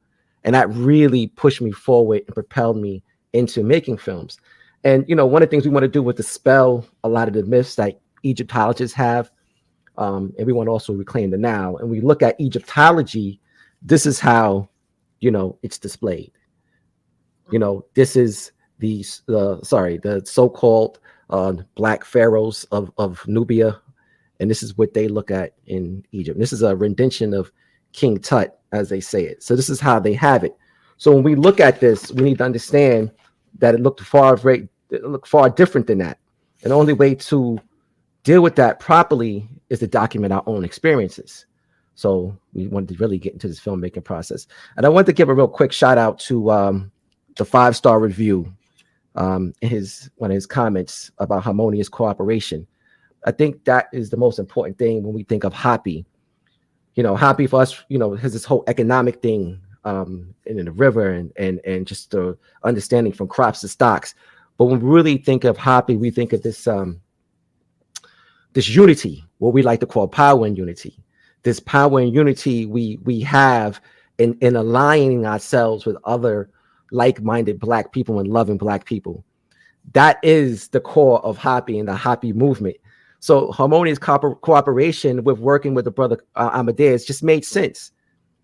And that really pushed me forward and propelled me into making films. And, one of the things we want to do with dispel a lot of the myths that Egyptologists have, and we want to also reclaim the now. And we look at Egyptology, this is how, it's displayed. This is the so-called black pharaohs of Nubia. And this is what they look at in Egypt. This is a rendition of King Tut, as they say it. So this is how they have it. So when we look at this, we need to understand that it looked far different than that. And the only way to deal with that properly is to document our own experiences. So we wanted to really get into this filmmaking process. And I want to give a real quick shout out to the 5-star review in one of his comments about harmonious cooperation. I think that is the most important thing when we think of HAPI. HAPI for us, has this whole economic thing in the river and just the understanding from crops to stocks. But when we really think of HAPI, we think of this this unity, what we like to call power and unity. This power and unity we have in aligning ourselves with other like-minded Black people and loving Black people. That is the core of HAPI and the HAPI movement. So harmonious cooperation with working with the brother Amadeuz just made sense.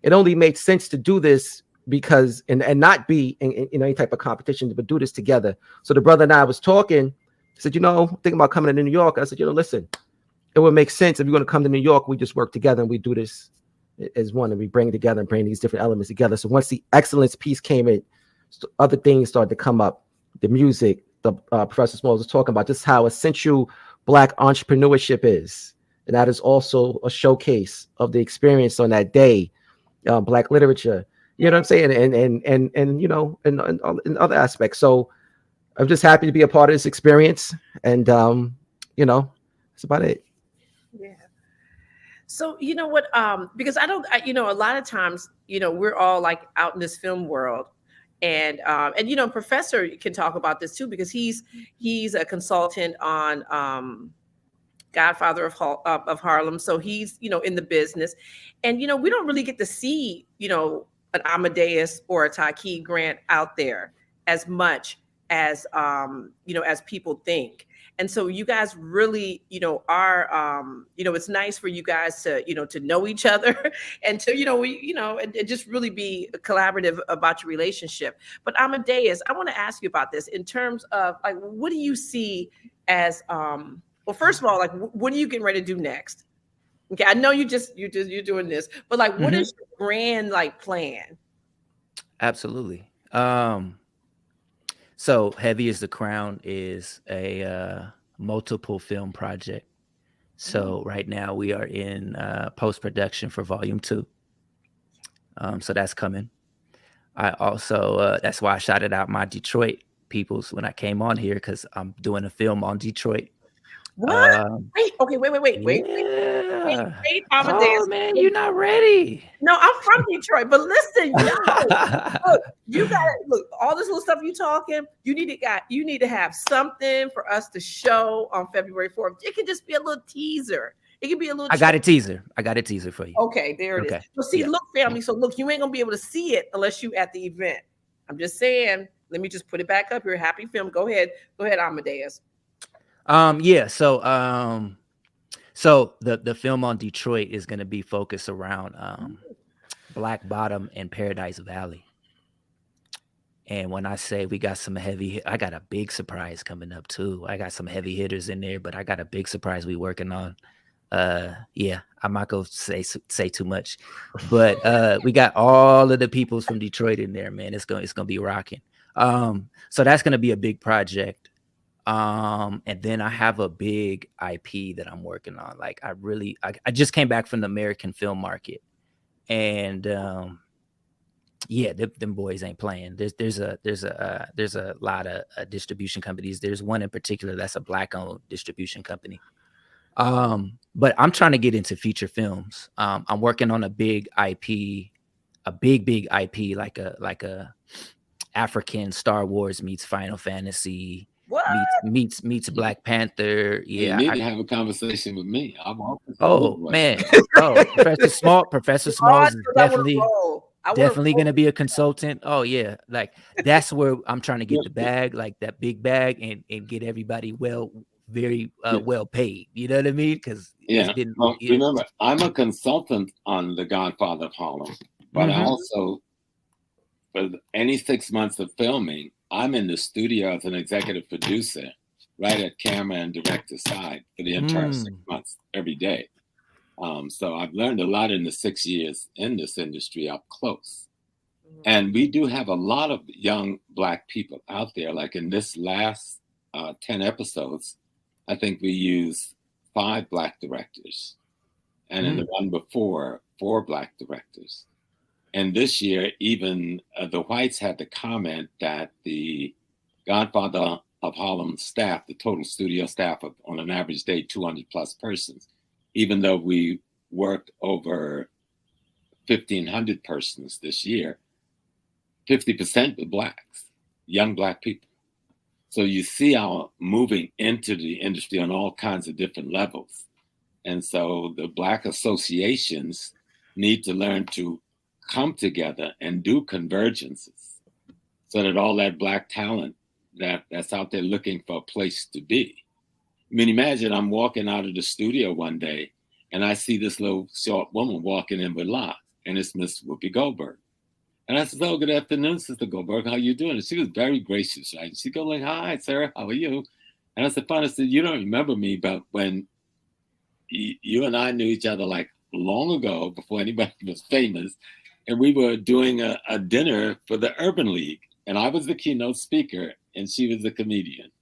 It only made sense to do this because and not be in any type of competition, but do this together. So the brother and I was talking, said, thinking about coming to New York. I said, listen, it would make sense if you're going to come to New York, we just work together and we do this as one, and we bring together and bring these different elements together. So once the excellence piece came in, other things started to come up. The music, the Professor Smalls was talking about just how essential Black entrepreneurship is. And that is also a showcase of the experience on that day, Black literature, you know what I'm saying? And in other aspects. So I'm just happy to be a part of this experience. And, that's about it. Yeah. So, you know what, because a lot of times, we're all like out in this film world. And Professor can talk about this too, because he's a consultant on Godfather of Harlem. So he's, in the business. And, we don't really get to see, an Amadeuz or a Taaqiy Grant out there as much as, as people think. And so you guys really, are, it's nice for you guys to, to know each other and to, and just really be collaborative about your relationship. But Amadeuz, I want to ask you about this in terms of like, what do you see as, well, first of all, like, what are you getting ready to do next? Okay. I know you're doing this, but like, what is your grand, like, plan? Absolutely. So Heavy as the Crown is a multiple film project. So right now we are in post-production for volume 2. So that's coming. I also, that's why I shouted out my Detroit peoples when I came on here, because I'm doing a film on Detroit. What? Wait, Amadeuz. Oh man, you're not ready. No, I'm from Detroit, but listen, look, you got all this little stuff you talking. You need to have something for us to show on February 4th. It can just be a little teaser. It can be a little. I got a teaser for you. Okay, there it is. So see, look, family. So look, you ain't gonna be able to see it unless you at the event. I'm just saying. Let me just put it back up here. Happy Film. Go ahead, Amadeuz. So the film on Detroit is going to be focused around Black Bottom and Paradise Valley. And when I say we got some I got a big surprise coming up too. I got some heavy hitters in there, but I got a big surprise we working on. I'm not gonna say too much, but we got all of the peoples from Detroit in there, man. It's gonna be rocking. So that's gonna be a big project. And then I have a big IP that I'm working on. Like I just came back from the American film market, and them boys ain't playing. There's a lot of distribution companies. There's one in particular that's a Black-owned distribution company. But I'm trying to get into feature films. I'm working on a big IP, big IP, like a African Star Wars meets Final Fantasy. What? Meets Black Panther. Yeah, you need to have a conversation with me. I'm open. Man. Professor Smalls is definitely gonna be a consultant. Oh yeah, like that's where I'm trying to get the bag, like that big bag, and get everybody very well paid. You know what I mean? Because remember, I'm a consultant on The Godfather of Harlem, but also for any 6 months of filming, I'm in the studio as an executive producer, right at camera and director side for the entire 6 months, every day. So I've learned a lot in the 6 years in this industry up close. And we do have a lot of young Black people out there. Like in this last 10 episodes, I think we used 5 Black directors. And in the one before, 4 Black directors. And this year, even the whites had to comment that the Godfather of Harlem staff, the total studio staff of, on an average day, 200 plus persons, even though we worked over 1,500 persons this year, 50% were Blacks, young Black people. So you see our moving into the industry on all kinds of different levels. And so the Black associations need to learn to come together and do convergences so that all that Black talent that's out there looking for a place to be. I mean, imagine I'm walking out of the studio one day and I see this little short woman walking in with locks, and it's Miss Whoopi Goldberg. And I said, "Oh, good afternoon, Sister Goldberg. How you doing?" And she was very gracious, right? She go like, "Hi, sir. How are you?" And I said, "Fine." I said, "You don't remember me, but when you and I knew each other like long ago, before anybody was famous, and we were doing a dinner for the Urban League, and I was the keynote speaker, and she was the comedian."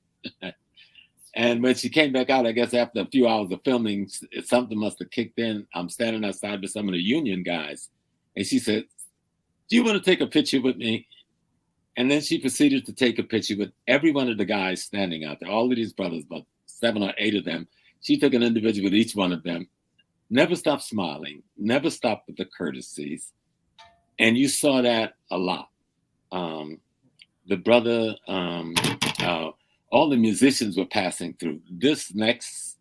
And when she came back out, I guess after a few hours of filming, something must have kicked in. I'm standing outside with some of the union guys, and she said, "Do you want to take a picture with me?" And then she proceeded to take a picture with every one of the guys standing out there, all of these brothers, about 7 or 8 of them. She took an individual with each one of them, never stopped smiling, never stopped with the courtesies. And you saw that a lot. The brother, all the musicians were passing through. This next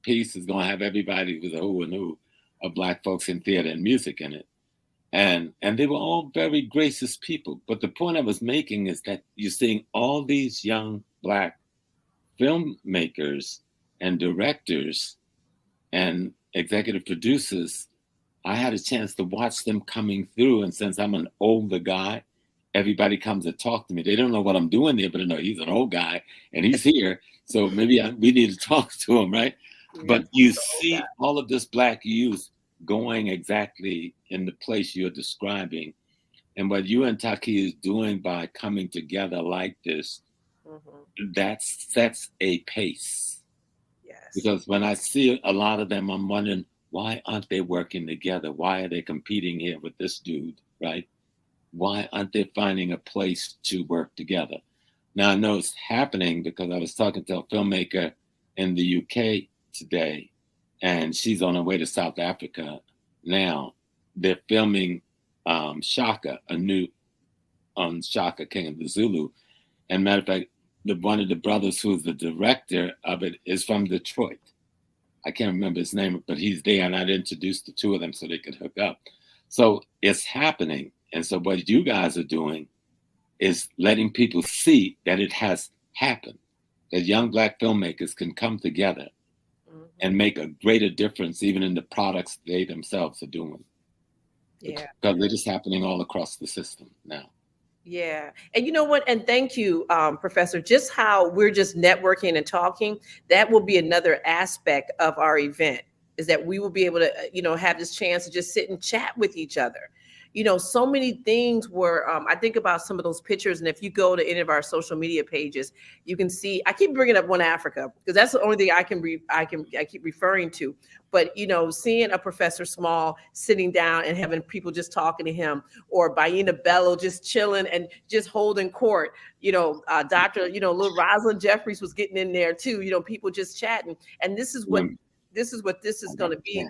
piece is going to have everybody with a who and who of Black folks in theater and music in it. And they were all very gracious people. But the point I was making is that you're seeing all these young Black filmmakers and directors and executive producers. I had a chance to watch them coming through. And since I'm an older guy, everybody comes to talk to me. They don't know what I'm doing there, but they know he's an old guy and he's here. So maybe we need to talk to him, right? Yeah, but you see all of this Black youth going exactly in the place you're describing. And what you and Taaqiy is doing by coming together like this, that sets a pace. Yes. Because when I see a lot of them, I'm wondering, why aren't they working together? Why are they competing here with this dude, right? Why aren't they finding a place to work together? Now, I know it's happening because I was talking to a filmmaker in the UK today, and she's on her way to South Africa now. They're filming Shaka, a new on Shaka, King of the Zulu. And matter of fact, one of the brothers who's the director of it is from Detroit. I can't remember his name, but he's there, and I'd introduced the two of them so they could hook up. So it's happening. And so what you guys are doing is letting people see that it has happened, that young Black filmmakers can come together and make a greater difference even in the products they themselves are doing. Yeah. Because it is happening all across the system now. Yeah. And you know what? And thank you, Professor, just how we're just networking and talking, that will be another aspect of our event, is that we will be able to, have this chance to just sit and chat with each other. So many things were, I think about some of those pictures. And if you go to any of our social media pages, you can see, I keep bringing up One Africa because that's the only thing I keep referring to. But, seeing a Professor Small sitting down and having people just talking to him, or Baina Bello just chilling and just holding court, Dr. little Rosalind Jeffries was getting in there too, people just chatting. And this is what this is going to be,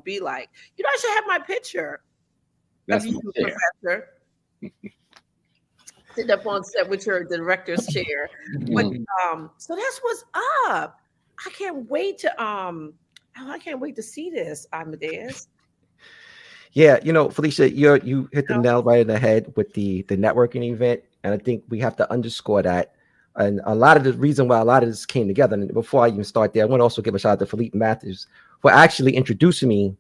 be like. I should have my picture. That's you, Professor. Sit up on set with your director's chair. But so that's what's up. I can't wait to see this, Amadeuz. Yeah, Felicia, you hit the nail right on the head with the networking event, and I think we have to underscore that. And a lot of the reason why a lot of this came together. And before I even start there, I want to also give a shout out to Philippe Matthews for actually introducing me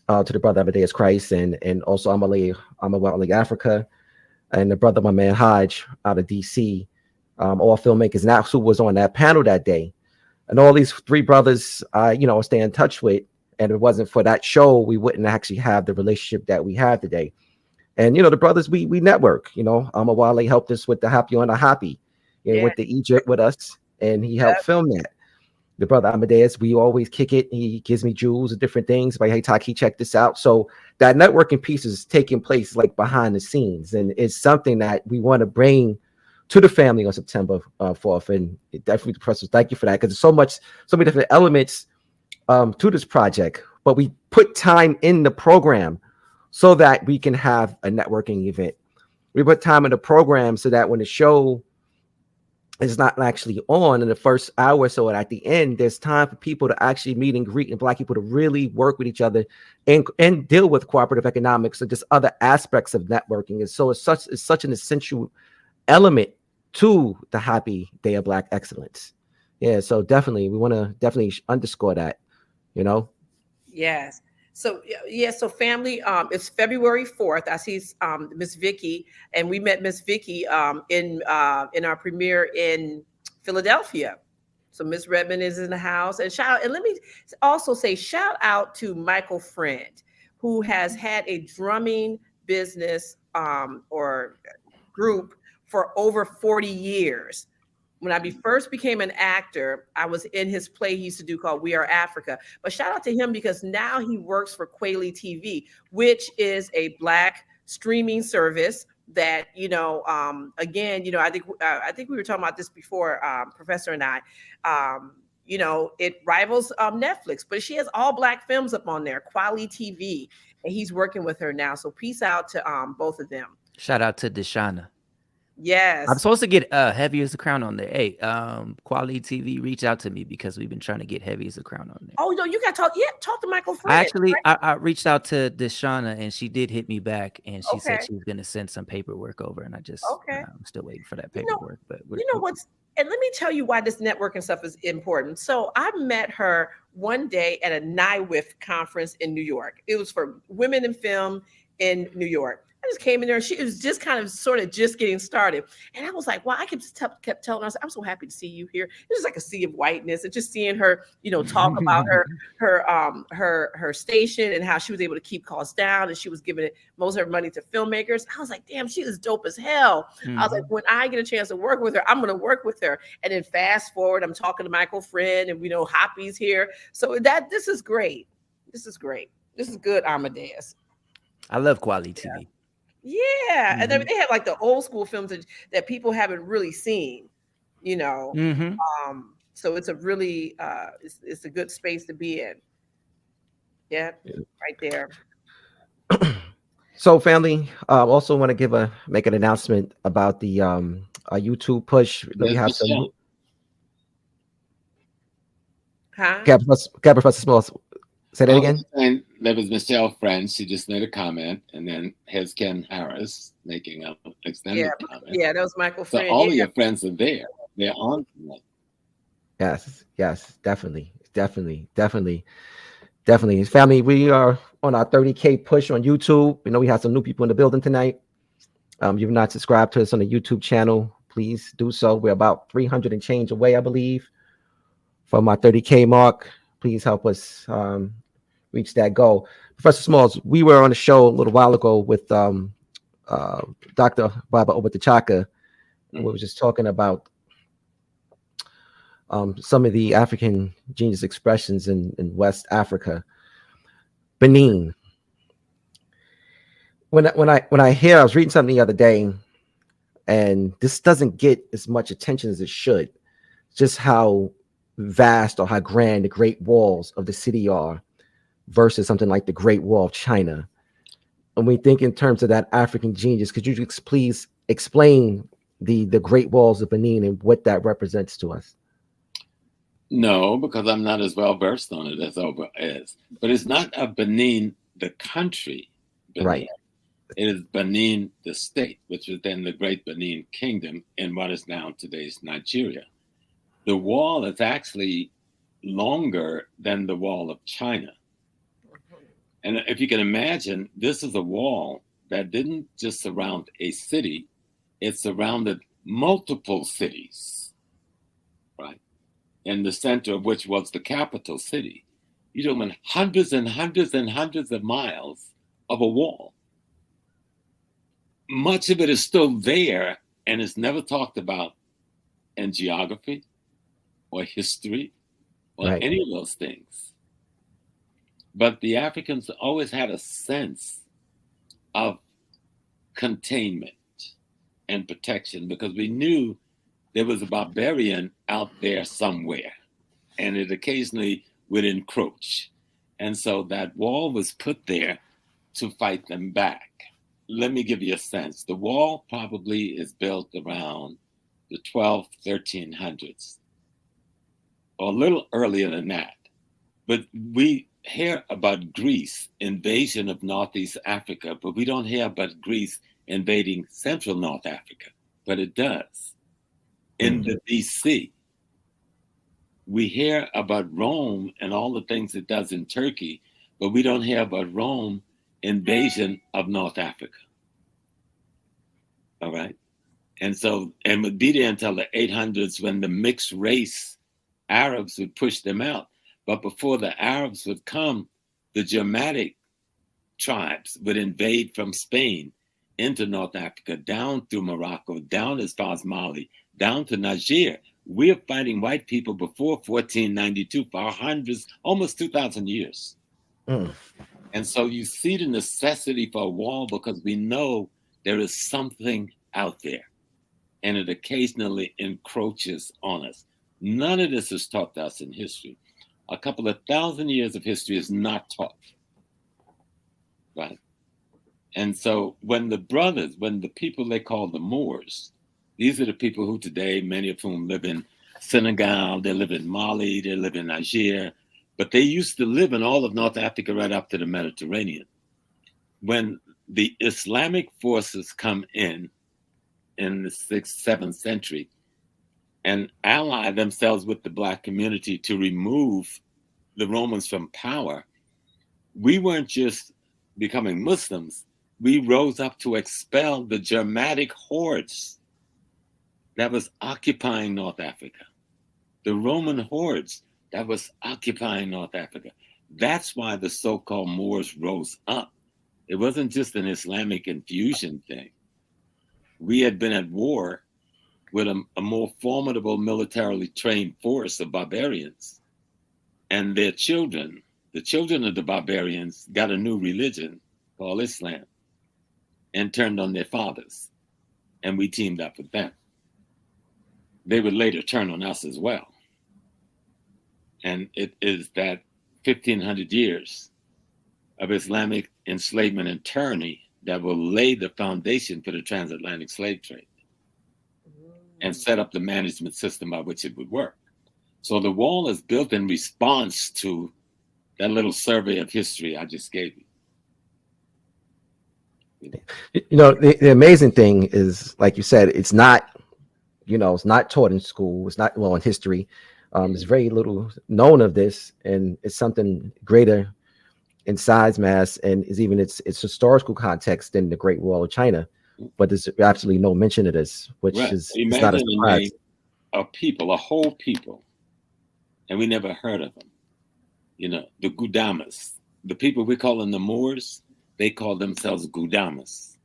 to the brother Amadeuz Christ, and also Amawali Africa, and the brother, my man Hodge out of DC, all filmmakers, and that's who was on that panel that day. And all these 3 brothers, stay in touch with. And if it wasn't for that show, we wouldn't actually have the relationship that we have today. And, the brothers, we network, Amawali helped us with the HAPI on the HAPI, went to Egypt with us, and he helped film that. The brother Amadeuz, we always kick it. He gives me jewels and different things. Like, hey, Taaqiy, check this out. So that networking piece is taking place like behind the scenes. And it's something that we want to bring to the family on September 4th. And definitely, Professor, thank you for that. Because there's so many different elements to this project. But we put time in the program so that we can have a networking event. We put time in the program so that when the show it's not actually on in the first hour or so, and at the end there's time for people to actually meet and greet, and Black people to really work with each other and deal with cooperative economics and just other aspects of networking. And so it's such an essential element to the Happy Day of Black Excellence. Yeah, so definitely we want to definitely underscore that, you know. Yes. So yeah, so family, it's February 4th. I see Miss Vicky, and we met Miss Vicky in our premiere in Philadelphia. So Miss Redmond is in the house, and let me also say shout out to Michael Friend, who has had a drumming business or group for over 40 years. When I first became an actor, I was in his play he used to do called We Are Africa. But shout out to him because now he works for Quayle TV, which is a Black streaming service that, again, I think we were talking about this before, Professor and I. It rivals Netflix, but she has all Black films up on there, Quayle TV, and he's working with her now. So peace out to both of them. Shout out to Deshauna. Yes. I'm supposed to get Heavy as a Crown on there. Hey, Quality TV, reach out to me because we've been trying to get Heavy as a Crown on there. Oh, no, you got to talk. Yeah, talk to Michael Friend. I reached out to Deshauna and she did hit me back and she said she was going to send some paperwork over, and I just, I'm still waiting for that paperwork. But and let me tell you why this networking stuff is important. So I met her one day at a NIWIF conference in New York. It was for women in film in New York. I just came in there and she was just kind of sort of just getting started. And I was like, wow, I kept telling her, I'm so happy to see you here. It was like a sea of whiteness, and just seeing her, talk about her station and how she was able to keep costs down, and she was giving most of her money to filmmakers. I was like, damn, she is dope as hell. I was like, when I get a chance to work with her, I'm going to work with her. And then fast forward, I'm talking to Michael Friend, and HAPI's here. So this is great. This is great. This is good, Amadeus. I love Quality TV. Yeah, and then they have like the old school films that people haven't really seen, so it's a really it's a good space to be in. Yeah, right there. So family, also want to make an announcement about the YouTube push. We have some. Professor Small. Say that again. There was Michelle French. She just made a comment, and then here's Ken Harris making an extended comment. Yeah, that was Michael Friend. So all of your friends are there. They're on tonight. Yes, definitely. Family, we are on our 30K push on YouTube. We have some new people in the building tonight. You've not subscribed to us on the YouTube channel, please do so. We're about 300 and change away, I believe, from our 30K mark. Please help us reach that goal. Professor Smalls, we were on a show a little while ago with Dr. Baba Obata-Chaka, and we were just talking about some of the African genius expressions in West Africa. Benin. When I was reading something the other day, and this doesn't get as much attention as it should, just how vast or how grand the Great Walls of the city are versus something like the Great Wall of China. And we think in terms of that African genius, could you just please explain the Great Walls of Benin and what that represents to us? No, because I'm not as well versed on it as Oba is. But it's not a Benin, the country, Benin. Right. It is Benin, the state, which was then the Great Benin Kingdom in what is now today's Nigeria. The wall is actually longer than the wall of China. And if you can imagine, this is a wall that didn't just surround a city, it surrounded multiple cities, right? In the center of which was the capital city. You're talking hundreds and hundreds and hundreds of miles of a wall. Much of it is still there and is never talked about in geography or history or any of those things. But the Africans always had a sense of containment and protection because we knew there was a barbarian out there somewhere, and it occasionally would encroach. And so that wall was put there to fight them back. Let me give you a sense. The wall probably is built around the 1300s, or a little earlier than that. But we hear about Greece invasion of Northeast Africa, but we don't hear about Greece invading Central North Africa, but it does. In the BC, we hear about Rome and all the things it does in Turkey, but we don't hear about Rome invasion of North Africa. All right. And so, and would be there until the 800s when the mixed race Arabs would push them out. But before the Arabs would come, the Germanic tribes would invade from Spain into North Africa, down through Morocco, down as far as Mali, down to Niger. We're fighting white people before 1492 for hundreds, almost 2,000 years. And so you see the necessity for a wall because we know there is something out there and it occasionally encroaches on us. None of this is taught to us in history. A couple of thousand years of history is not taught, right? And so when the people they call the Moors, these are the people who today, many of whom live in Senegal, they live in Mali, they live in Niger, but they used to live in all of North Africa right up to the Mediterranean. When the Islamic forces come in the 6th, 7th century, and ally themselves with the Black community to remove the Romans from power, we weren't just becoming Muslims, we rose up to expel the Germanic hordes that was occupying North Africa, the Roman hordes that was occupying North Africa. That's why the so-called Moors rose up. It wasn't just an Islamic infusion thing. We had been at war with a more formidable militarily trained force of barbarians. And their children, the children of the barbarians, got a new religion called Islam and turned on their fathers. And we teamed up with them. They would later turn on us as well. And it is that 1,500 years of Islamic enslavement and tyranny that will lay the foundation for the transatlantic slave trade and set up the management system by which it would work. So the wall is built in response to that little survey of history I just gave you. You know, the amazing thing is, like you said, it's not, you know, it's not taught in school. It's not, well, in history. There's very little known of this, and it's something greater in size, mass, and is even its historical context in the Great Wall of China. But there's absolutely no mention of this, which is not a surprise. A people, a whole people, and we never heard of them. You know, the Gudamas, the people we call them the Moors, they call themselves Gudamas.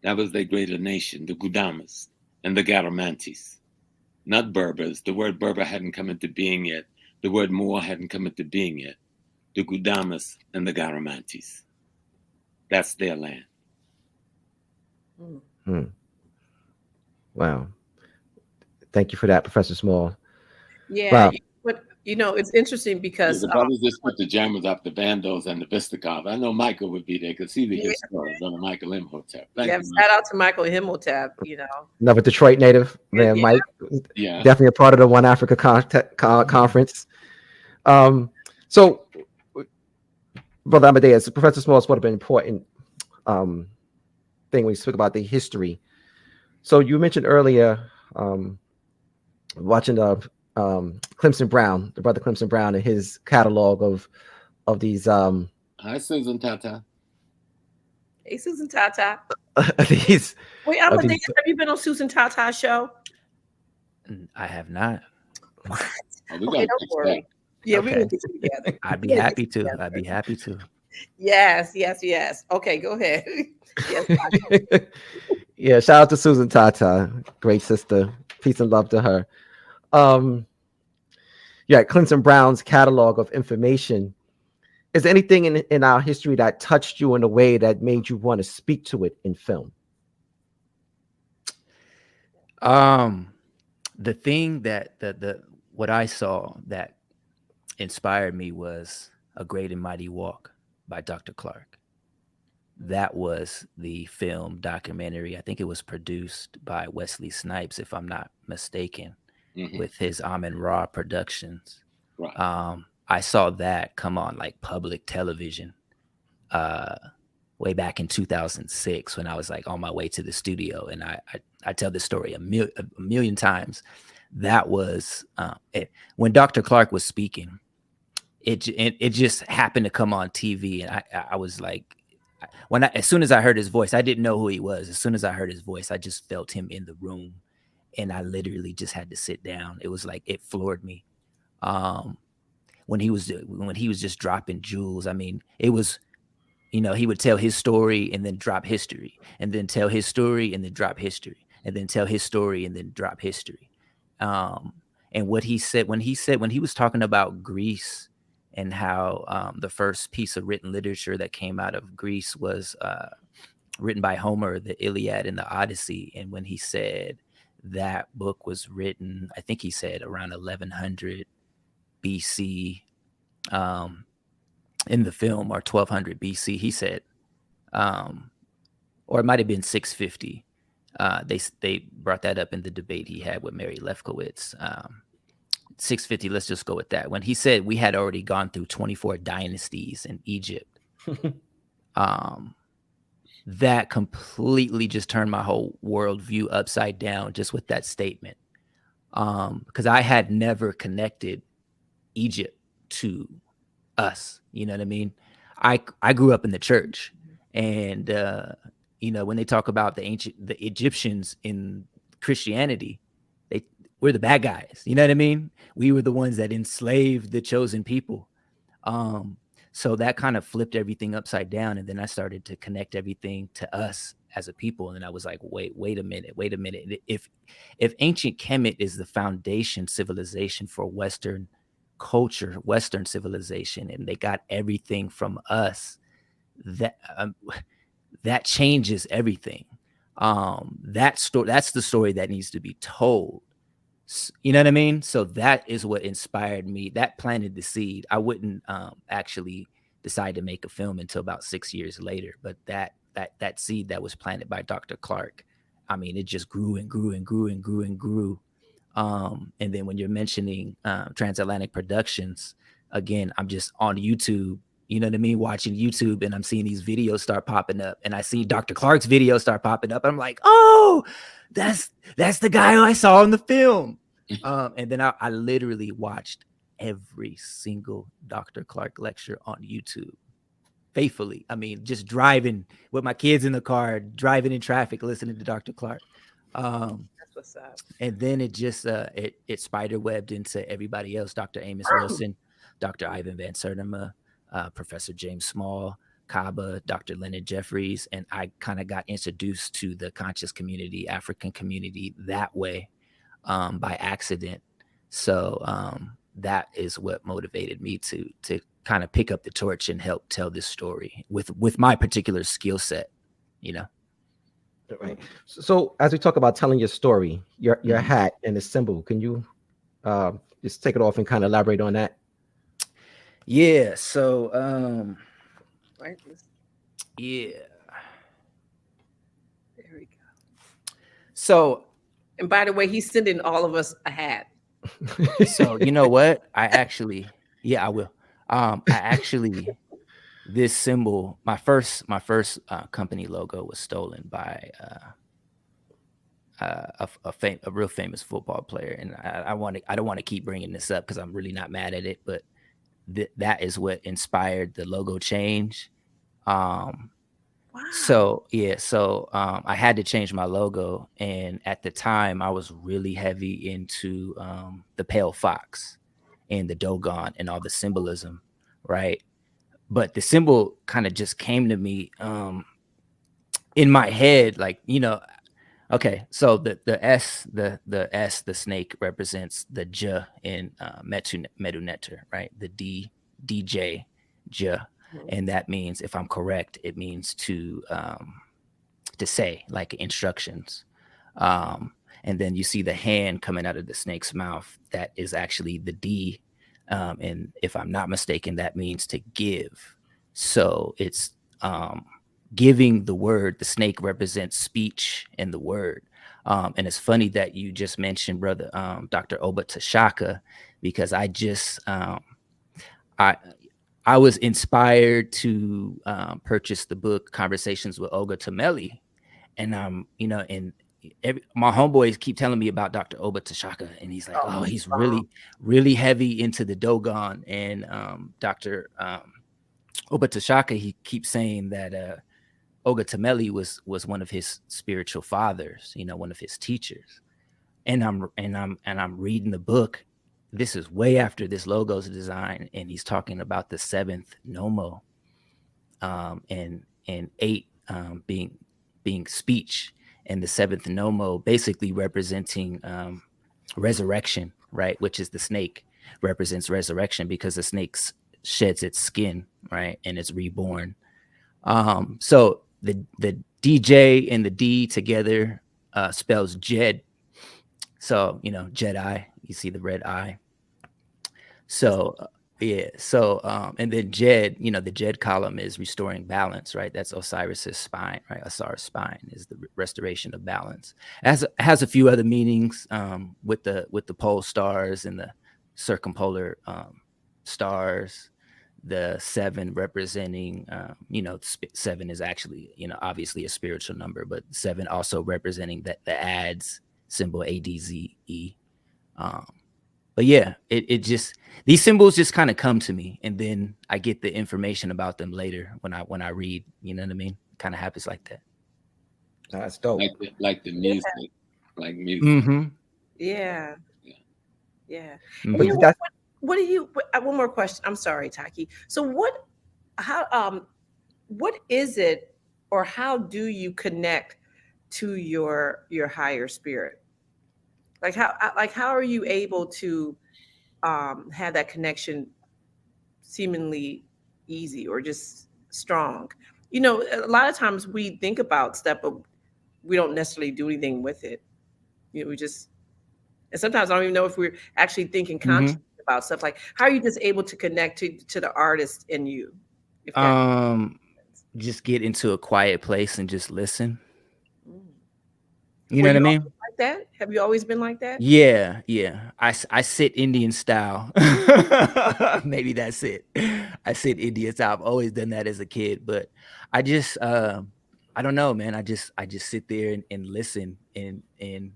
That was their greater nation, the Gudamas and the Garamantes, not Berbers. The word Berber hadn't come into being yet. The word Moor hadn't come into being yet. The Gudamas and the Garamantes. That's their land. Wow. Thank you for that, Professor Small. Yeah, but you know, it's interesting because the brothers just put the Germans up, the Vandals and the Vistakov. I know Michael would be there because he's the historian on the Michael Imhotep. Shout out to Michael Imhotep, you know. Another Detroit native, man, Mike. Yeah. Definitely a part of the One Africa conference. So, Brother Amadeuz, Professor Small spoke about an important thing when you speak about the history. So you mentioned earlier watching Clemson Brown, the brother Clemson Brown, and his catalog of these. Hi, Susan Tata. Hey, Susan Tata. These. Wait, Amadeuz, have you been on Susan Tata's show? I have not. What? Okay, don't worry. Yeah, we will get you together. I'd be happy to. I'd be happy to. Yes. Okay, go ahead. Yes. Yeah, shout out to Susan Tata, great sister. Peace and love to her. Clemson Brown's catalog of information. Is there anything in our history that touched you in a way that made you want to speak to it in film? The thing that what I saw that inspired me was A Great and Mighty Walk by Dr. Clark. that was the film documentary. I think it was produced by Wesley Snipes, if I'm not mistaken, with his Amin Ra Productions. Right. I saw that come on like public television way back in 2006 when I was like on my way to the studio, and I tell this story a million times. That was when Dr. Clark was speaking. It just happened to come on TV, and I was like, as soon as I heard his voice, I didn't know who he was. As soon as I heard his voice, I just felt him in the room, and I literally just had to sit down. It was like it floored me. When he was just dropping jewels. I mean, it was, he would tell his story and then drop history, and then tell his story and then drop history, and then tell his story and then drop history. And what he said when he was talking about Greece and how the first piece of written literature that came out of Greece was written by Homer, the Iliad and the Odyssey. And when he said that book was written, I think he said around 1100 BC in the film, or 1200 BC, he said, or it might have been 650. They brought that up in the debate he had with Mary Lefkowitz. 650, let's just go with that. When he said we had already gone through 24 dynasties in Egypt, that completely just turned my whole worldview upside down just with that statement. Because I had never connected Egypt to us. You know what I mean? I grew up in the church, and when they talk about the Egyptians in Christianity, we're the bad guys. You know what I mean? We were the ones that enslaved the chosen people. So that kind of flipped everything upside down. And then I started to connect everything to us as a people. And then I was like, wait a minute. If ancient Kemet is the foundation civilization for Western culture, Western civilization, and they got everything from us, that changes everything. That's the story that needs to be told. You know what I mean? So that is what inspired me. That planted the seed. I wouldn't actually decide to make a film until about 6 years later. But that seed that was planted by Dr. Clark, I mean, it just grew and grew and grew and grew and grew. And then when you're mentioning Transatlantic Productions, again, I'm just on YouTube. You know what I mean? Watching YouTube, and I'm seeing these videos start popping up, and I see Dr. Clark's video start popping up. I'm like, oh, that's the guy I saw in the film. And then I literally watched every single Dr. Clark lecture on YouTube faithfully. I mean, just driving with my kids in the car, driving in traffic, listening to Dr. Clark. That's what's up. And then it just it spiderwebbed into everybody else: Dr. Amos Wilson, Dr. Ivan Van Sertima, Professor James Small, Kaba, Dr. Leonard Jeffries, and I kind of got introduced to the conscious community, African community, that way by accident. So that is what motivated me to kind of pick up the torch and help tell this story with my particular skill set, Right. So as we talk about telling your story, your hat and the symbol, can you just take it off and kind of elaborate on that? Yeah. So yeah. There we go. So, and by the way, he's sending all of us a hat. So you know what? I will. This symbol, my first company logo was stolen by a real famous football player, and I don't want to keep bringing this up because I'm really not mad at it, but that is what inspired the logo change. Wow. So I had to change my logo, and at the time I was really heavy into the pale fox and the Dogon and all the symbolism, right? But the symbol kind of just came to me in my head, like, okay, so the S, the snake represents the J in Medu Neter, right? The D, DJ, J. And that means, if I'm correct, it means to say, like instructions. And then you see the hand coming out of the snake's mouth. That is actually the D. And if I'm not mistaken, that means to give. So it's giving the word. The snake represents speech and the word. And it's funny that you just mentioned brother Dr. Oba Tashaka, because I just I was inspired to purchase the book Conversations with Olga Tameli, and you know, and my homeboys keep telling me about Dr. Oba Tashaka, and he's like, oh, he's really heavy into the Dogon, and Dr. Oba Tashaka, he keeps saying that Olga Tameli was one of his spiritual fathers, you know, one of his teachers, and I'm reading the book. This is way after this logo's design, and he's talking about the seventh Nomo, and 8 being speech, and the seventh Nomo basically representing resurrection, right? Which is the snake represents resurrection, because the snake sheds its skin, right, and it's reborn. So the DJ and the D together spells Jed. So, you know, Jedi, you see the red eye. So yeah, so and then Jed, you know, the Jed column is restoring balance, right? That's Osiris's spine, right? Osiris spine is the restoration of balance. It has a few other meanings with the pole stars and the circumpolar stars. The 7 representing, you know, 7 is actually, you know, obviously a spiritual number, but 7 also representing the adds symbol ADZE. But yeah, it just, these symbols just kind of come to me, and then I get the information about them later when I read. You know what I mean? Kind of happens like that. That's dope. Like the music, like music. Mm-hmm. Yeah. Yeah. Mm-hmm. You know, what do you? One more question. I'm sorry, Taaqiy. So what is it, or how do you connect to your higher spirit? Like how are you able to have that connection seemingly easy or just strong? You know, a lot of times we think about stuff, but we don't necessarily do anything with it. You know, and sometimes I don't even know if we're actually thinking consciously about stuff. Like, how are you just able to connect to the artist in you? Just get into a quiet place and just listen. You know what I mean? Like that? Have you always been like that? Yeah. I sit Indian style. Maybe that's it. I sit Indian style. I've always done that as a kid, but I just I don't know, man. I just sit there and listen and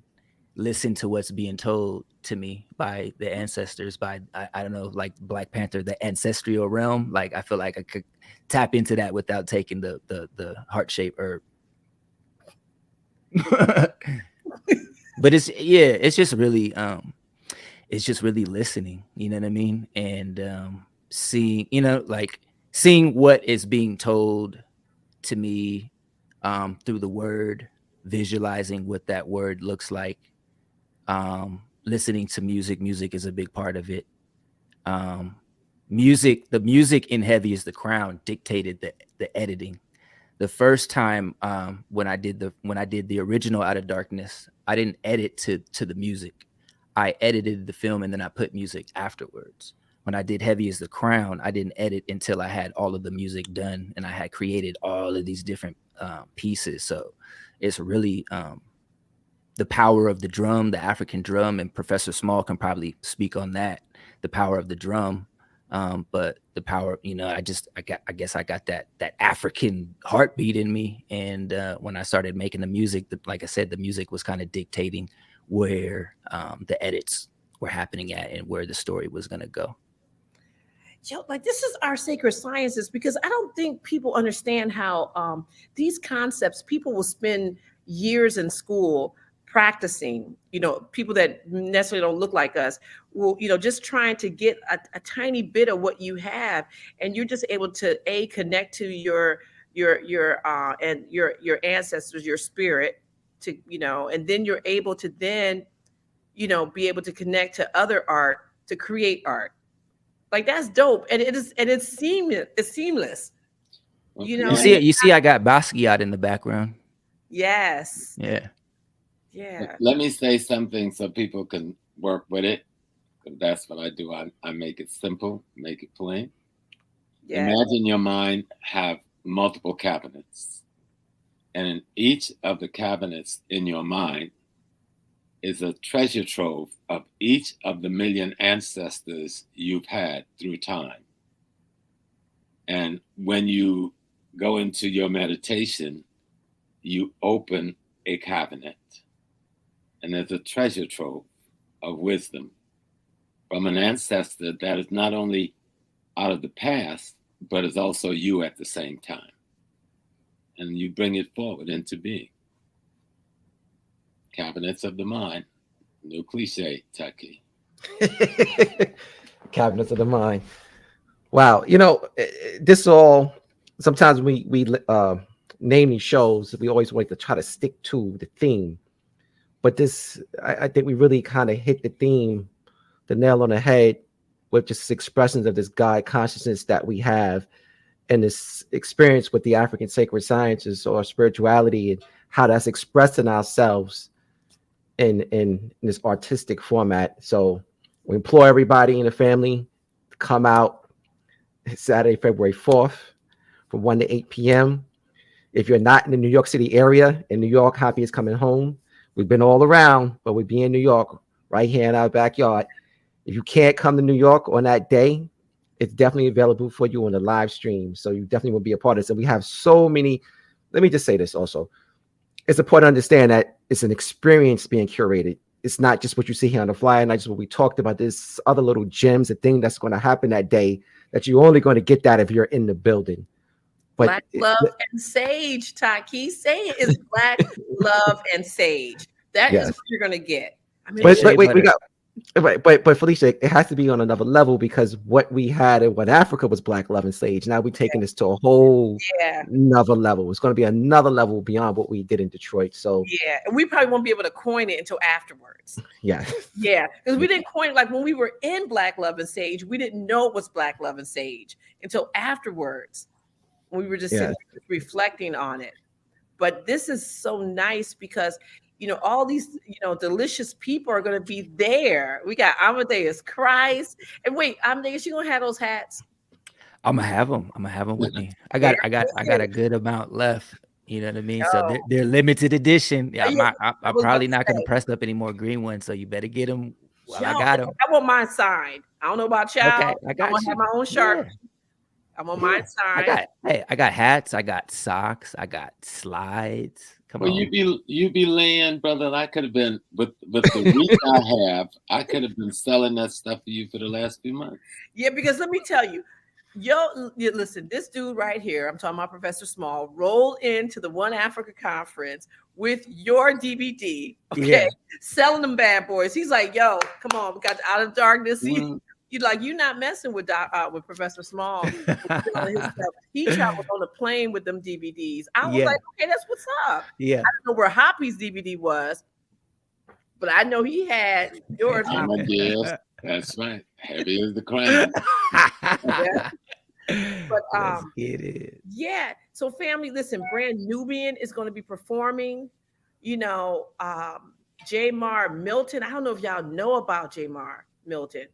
listen to what's being told to me by the ancestors, by I don't know, like Black Panther, the ancestral realm. Like, I feel like I could tap into that without taking the heart-shaped herb. But it's just really listening, you know what I mean? And seeing, you know, like seeing what is being told to me through the word, visualizing what that word looks like, listening to music is a big part of it. The music in Heavy is the Crown dictated the editing. The first time when I did the original Out of Darkness, I didn't edit to the music. I edited the film and then I put music afterwards. When I did Heavy is the Crown, I didn't edit until I had all of the music done and I had created all of these different pieces. So it's really the power of the drum, the African drum, and Professor Small can probably speak on that, the power of the drum. But the power, you know, I guess I got that African heartbeat in me. And when I started making the music, like I said, the music was kind of dictating where the edits were happening at and where the story was going to go. Yo, like, this is our sacred sciences, because I don't think people understand how these concepts, people will spend years in school practicing, you know, people that necessarily don't look like us will, you know, just trying to get a tiny bit of what you have, and you're just able to connect to your ancestors, your spirit, to, you know, and then you're able to then, you know, be able to connect to other art, to create art. Like, that's dope, and it's seamless. It's seamless. You know, you see, I got Basquiat in the background. Yes. Yeah. Yeah. Let me say something so people can work with it. That's what I do. I make it simple, make it plain. Yeah. Imagine your mind have multiple cabinets. And in each of the cabinets in your mind is a treasure trove of each of the million ancestors you've had through time. And when you go into your meditation, you open a cabinet, and there's a treasure trove of wisdom from an ancestor that is not only out of the past, but is also you at the same time. And you bring it forward into being. Cabinets of the mind. No cliche, Taaqiy. Cabinets of the mind. Wow. You know, this all, sometimes we name these shows, we always like to try to stick to the theme. But this, I think we really kind of hit the theme, the nail on the head, with just expressions of this God consciousness that we have, and this experience with the African sacred sciences or spirituality, and how that's expressed in ourselves in this artistic format. So we implore everybody in the family to come out Saturday, February 4th from 1 to 8 p.m. If you're not in the New York City area, in New York, HAPI is coming home. We've been all around, but we'll be in New York right here in our backyard. If you can't come to New York on that day, it's definitely available for you on the live stream. So you definitely will be a part of this. And we have so many, let me just say this also. It's important to understand that it's an experience being curated. It's not just what you see here on the flyer, not just what we talked about. There's other little gems, a thing that's going to happen that day that you're only going to get that if you're in the building. But Black love and sage, Taaqiy. Say it is black love and sage. That is what you're going to get. I mean, but wait, we got. But Felicia, it has to be on another level, because what we had in what Africa was black love and sage. Now we're taking this to a whole another level. It's going to be another level beyond what we did in Detroit. So and we probably won't be able to coin it until afterwards. Because we didn't coin it, like when we were in Black Love and Sage, we didn't know it was Black Love and Sage until afterwards. We were just sitting reflecting on it. But this is so nice because, you know, all these, you know, delicious people are going to be there. We got Amadeuz Christ. And wait, Amadeuz, you going to have those hats? I'm going to have them. I'm going to have them with me. I got a good amount left. You know what I mean? So they're limited edition. Yeah, I'm probably not going to press up any more green ones. So you better get them while I got them. I want mine signed. I don't know about y'all. Okay, I want to have my own shirt. Yeah. I'm on my side. I got hats, I got socks, I got slides. Come on. You be laying, brother. I could have been with the reach I have. I could have been selling that stuff for you for the last few months. Yeah, because let me tell you, listen, this dude right here, I'm talking about Professor Small, rolled into the One Africa conference with your DVD. Okay, selling them bad boys. He's like, yo, come on, we got Out of Darkness. You're not messing with Professor Small. He traveled on a plane with them DVDs. I was like, okay, that's what's up. Yeah. I don't know where HAPI's DVD was, but I know he had yours. That's right. Heavy as the crown. But let's get it. Yeah. So family, listen, Brand Nubian is going to be performing. You know, Jamar Milton. I don't know if y'all know about Jamar Milton.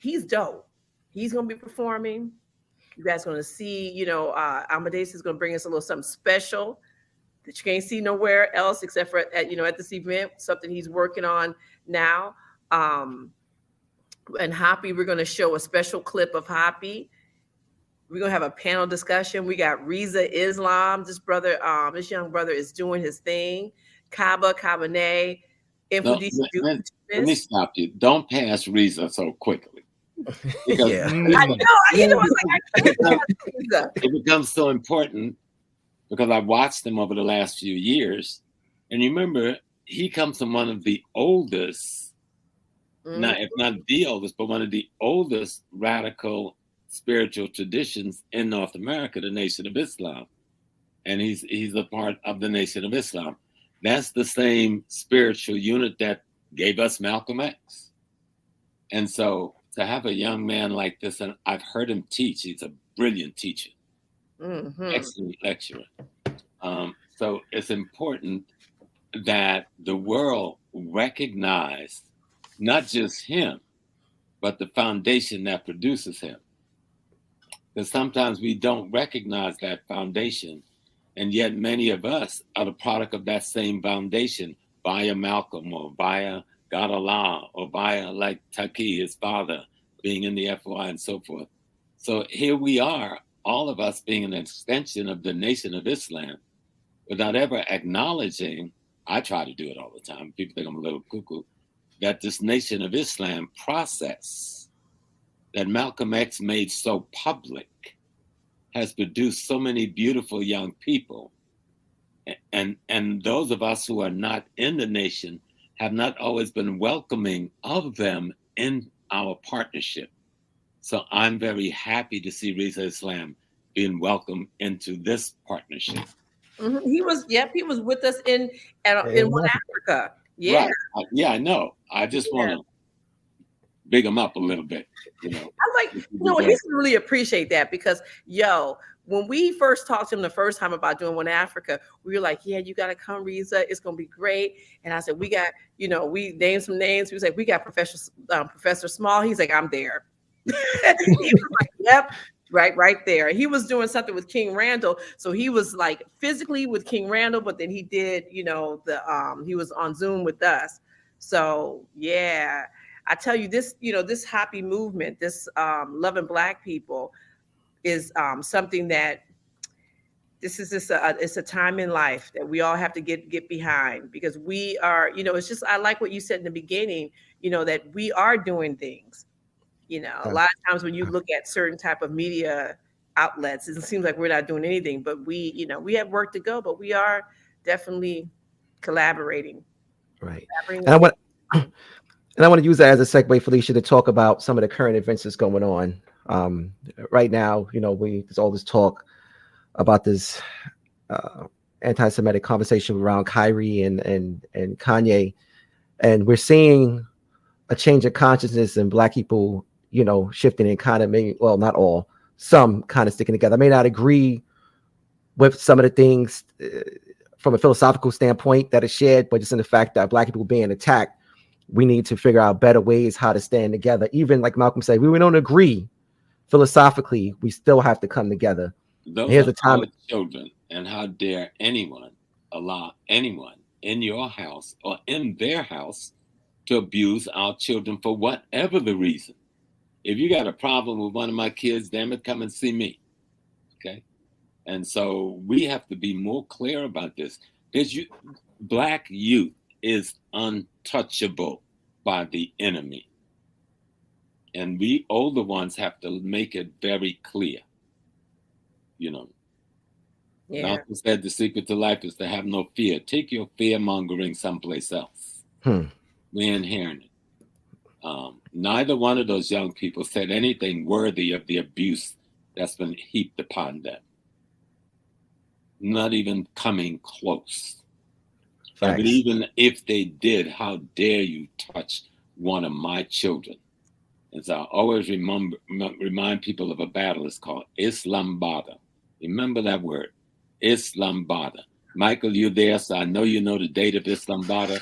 He's dope. He's going to be performing. You guys going to see, you know, Amadeus is going to bring us a little something special that you can't see nowhere else except for at this event, something he's working on now. And HAPI, we're going to show a special clip of HAPI. We're going to have a panel discussion. We got Riza Islam. This young brother is doing his thing. Cabernet. Let me stop you. Don't pass Riza so quickly. Because it becomes so important because I watched him over the last few years. And remember, he comes from one of the oldest, if not the oldest, but one of the oldest radical spiritual traditions in North America, the Nation of Islam. And he's a part of the Nation of Islam. That's the same spiritual unit that gave us Malcolm X. And so to have a young man like this, and I've heard him teach, he's a brilliant teacher, excellent lecturer. So it's important that the world recognize not just him, but the foundation that produces him. Because sometimes we don't recognize that foundation And yet many of us are the product of that same foundation via Malcolm or via God Allah or via like Taaqiy, his father, being in the FY and so forth. So here we are, all of us being an extension of the Nation of Islam without ever acknowledging, I try to do it all the time, people think I'm a little cuckoo, that this Nation of Islam process that Malcolm X made so public has produced so many beautiful young people. And those of us who are not in the nation have not always been welcoming of them in our partnership. So I'm very happy to see Riza Islam being welcomed into this partnership. Mm-hmm. He was with us in One Africa. Yeah. Right. Yeah, I know. I just want to big him up a little bit, you know. I like, he really appreciate that because, when we first talked to him the first time about doing One Africa, we were like, yeah, you got to come, Riza. It's going to be great. And I said, we got, we named some names. We was like, we got Professor Small. He's like, I'm there. He was like, yep, right there. He was doing something with King Randall. So he was like physically with King Randall, but then he did, he was on Zoom with us. So, yeah. I tell you this, this HAPI movement, this loving Black people is something that it's a time in life that we all have to get behind because we are, it's just, I like what you said in the beginning, that we are doing things, a lot of times when you look at certain type of media outlets, it seems like we're not doing anything, but we have work to go, but we are definitely collaborating. Right. And I want to use that as a segue, Felicia, to talk about some of the current events that's going on. Right now, there's all this talk about this anti-Semitic conversation around Kyrie and Kanye. And we're seeing a change of consciousness and Black people, shifting and kind of maybe, well, not all, some kind of sticking together. I may not agree with some of the things from a philosophical standpoint that is shared, but just in the fact that Black people being attacked, we need to figure out better ways how to stand together. Even like Malcolm said, we don't agree philosophically, we still have to come together. Those are our children, and how dare anyone allow anyone in your house or in their house to abuse our children for whatever the reason. If you got a problem with one of my kids, damn it, come and see me. Okay? And so we have to be more clear about this. Black youth is untouchable by the enemy. And we older ones have to make it very clear. Yeah. Malcolm said the secret to life is to have no fear. Take your fear mongering someplace else. We ain't hearing it. Neither one of those young people said anything worthy of the abuse that's been heaped upon them. Not even coming close. But even if they did, how dare you touch one of my children? And so I always remind people of a battle. It's called Islambada. Remember that word, Islambada. Michael, you there? So I know you know the date of Islambada,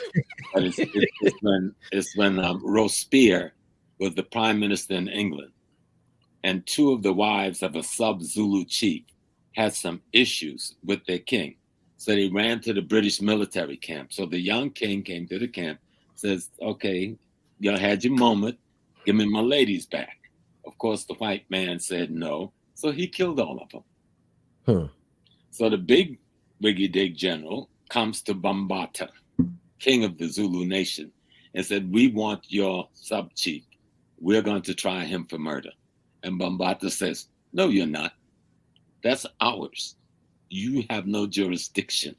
but it's when Robespierre was the prime minister in England, and two of the wives of a sub-Zulu chief had some issues with their king. So they ran to the British military camp. So the young king came to the camp, says, okay, y'all had your moment. Give me my ladies back. Of course, the white man said no. So he killed all of them. So the big Wiggy-Dig general comes to Bambata, king of the Zulu nation, and said, we want your sub-chief. We're going to try him for murder. And Bambata says, no, you're not. That's ours. You have no jurisdiction.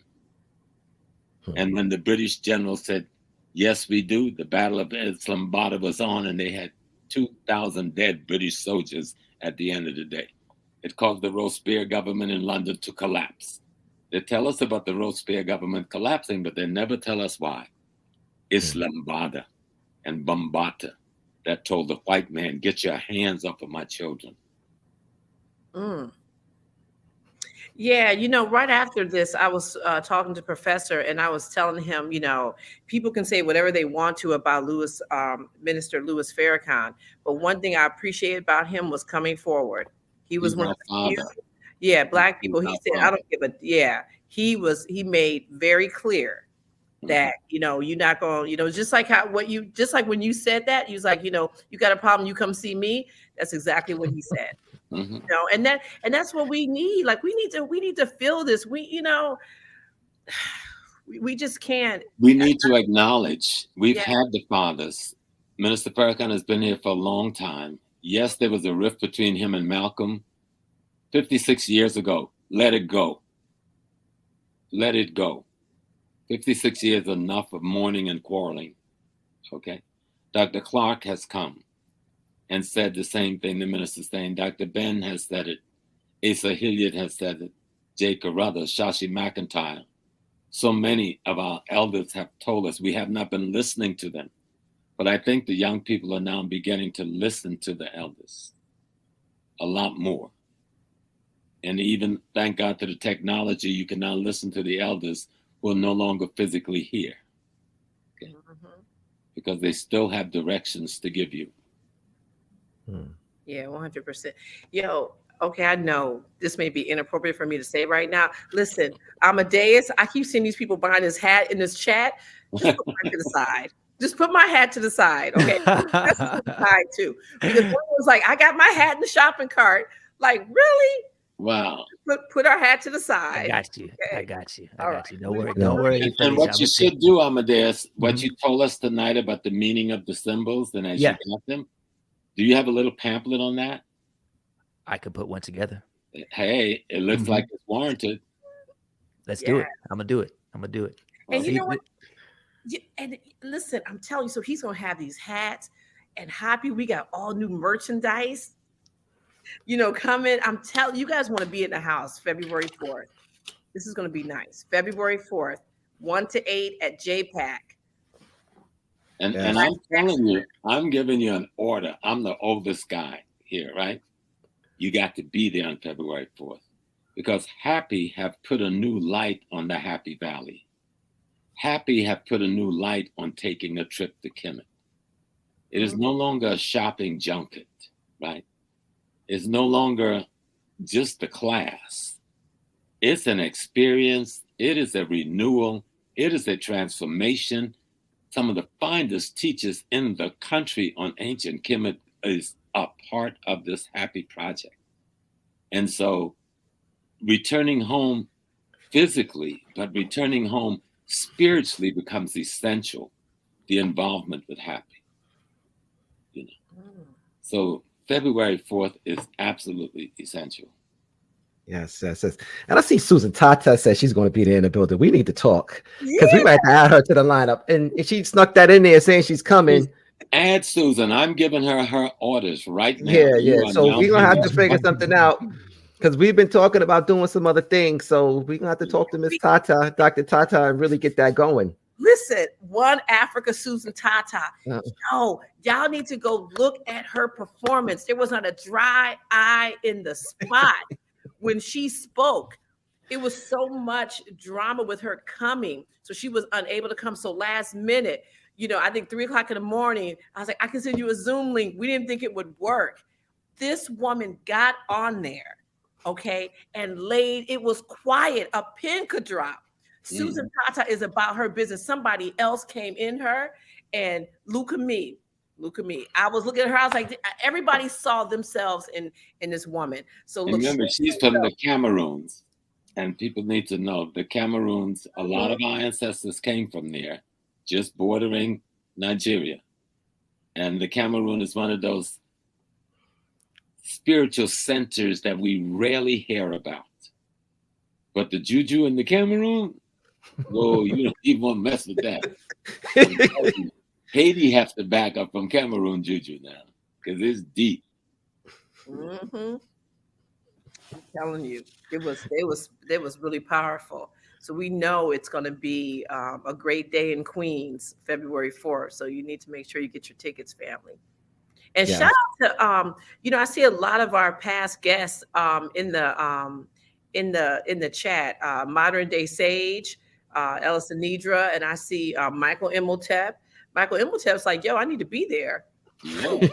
And when the British general said, yes, we do, the Battle of Islambada was on, and they had 2,000 dead British soldiers at the end of the day. It caused the Robespierre government in London to collapse. They tell us about the Robespierre government collapsing, but they never tell us why. Islambada and Bambata that told the white man, get your hands off of my children. Yeah, right after this, I was talking to Professor, and I was telling him, people can say whatever they want to about Minister Louis Farrakhan, but one thing I appreciate about him was coming forward. He was one of the few. Yeah, Black people. He said, I don't give a, yeah. He made very clear that, you know, you're not going, you know, just like when you said that, he was like, you know, you got a problem, you come see me. That's exactly what he said. You know, and that's what we need. Like, we need to feel this. We just can't. We need to acknowledge we've had the fathers. Minister Farrakhan has been here for a long time. Yes, there was a rift between him and Malcolm 56 years ago. Let it go. Let it go. 56 years enough of mourning and quarreling. Okay. Dr. Clark has come and said the same thing the minister's saying. Dr. Ben has said it. Asa Hilliard has said it. Jay Carruthers, Shashi McIntyre. So many of our elders have told us we have not been listening to them. But I think the young people are now beginning to listen to the elders a lot more. And even, thank God, to the technology, you can now listen to the elders who are no longer physically here. Okay? Because they still have directions to give you. Yeah, 100%. Yo, okay, I know this may be inappropriate for me to say right now. Listen, Amadeus, I keep seeing these people buying his hat in this chat. Just put mine to the side. Just put my hat to the side, okay? That's to the side too. Because one was like, I got my hat in the shopping cart. Like, really? Wow. Put our hat to the side. I got you. Okay. I got you. All right. Don't worry. Don't worry. And what you should do, Amadeus, what you told us tonight about the meaning of the symbols and as you got them, do you have a little pamphlet on that? I could put one together. Hey, it looks like it's warranted. Let's do it. I'm gonna do it. And you know what? And listen, I'm telling you, so he's gonna have these hats and HAPI. We got all new merchandise, you know, coming. I'm telling you, guys want to be in the house February 4th. This is gonna be nice. February 4th, 1 to 8 at JPAC. And I'm telling you, I'm giving you an order. I'm the oldest guy here, right? You got to be there on February 4th because HAPI have put a new light on the Happy Valley. HAPI have put a new light on taking a trip to Kemet. It is no longer a shopping junket, right? It's no longer just a class. It's an experience. It is a renewal. It is a transformation. Some of the finest teachers in the country on ancient Kemet is a part of this HAPI project. And so returning home physically, but returning home spiritually becomes essential, the involvement with HAPI. You know. So February 4th is absolutely essential. Yes. And I see Susan Tata says she's going to be there in the building. We need to talk because we might add her to the lineup. And she snuck that in there saying she's coming. Add Susan. I'm giving her orders right now. Yeah. So we're going to have to figure something out because we've been talking about doing some other things. So we're going to have to talk to Miss Tata, Dr. Tata, and really get that going. Listen, One Africa Susan Tata. No, y'all need to go look at her performance. There was not a dry eye in the spot when she spoke. It was so much drama with her coming. So she was unable to come. So last minute, you know, I think 3 o'clock in the morning, I was like, I can send you a Zoom link. We didn't think it would work. This woman got on there, okay, and it was quiet. A pin could drop. Susan Tata is about her business. Somebody else came in her, and look at me. I was looking at her. I was like, everybody saw themselves in this woman. So look, remember, she's from the Cameroons, and people need to know the Cameroons. A lot of our ancestors came from there, just bordering Nigeria, and the Cameroon is one of those spiritual centers that we rarely hear about. But the juju in the Cameroon, whoa, you don't even want to mess with that. Haiti has to back up from Cameroon juju now because it's deep. I'm telling you, it was really powerful. So we know it's going to be a great day in Queens, February 4th. So you need to make sure you get your tickets, family. And shout out to you know, I see a lot of our past guests in the chat. Modern Day Sage, Ellison Nidra, and I see Michael Imhotep. Michael Imhotep's like, yo, I need to be there. Yeah.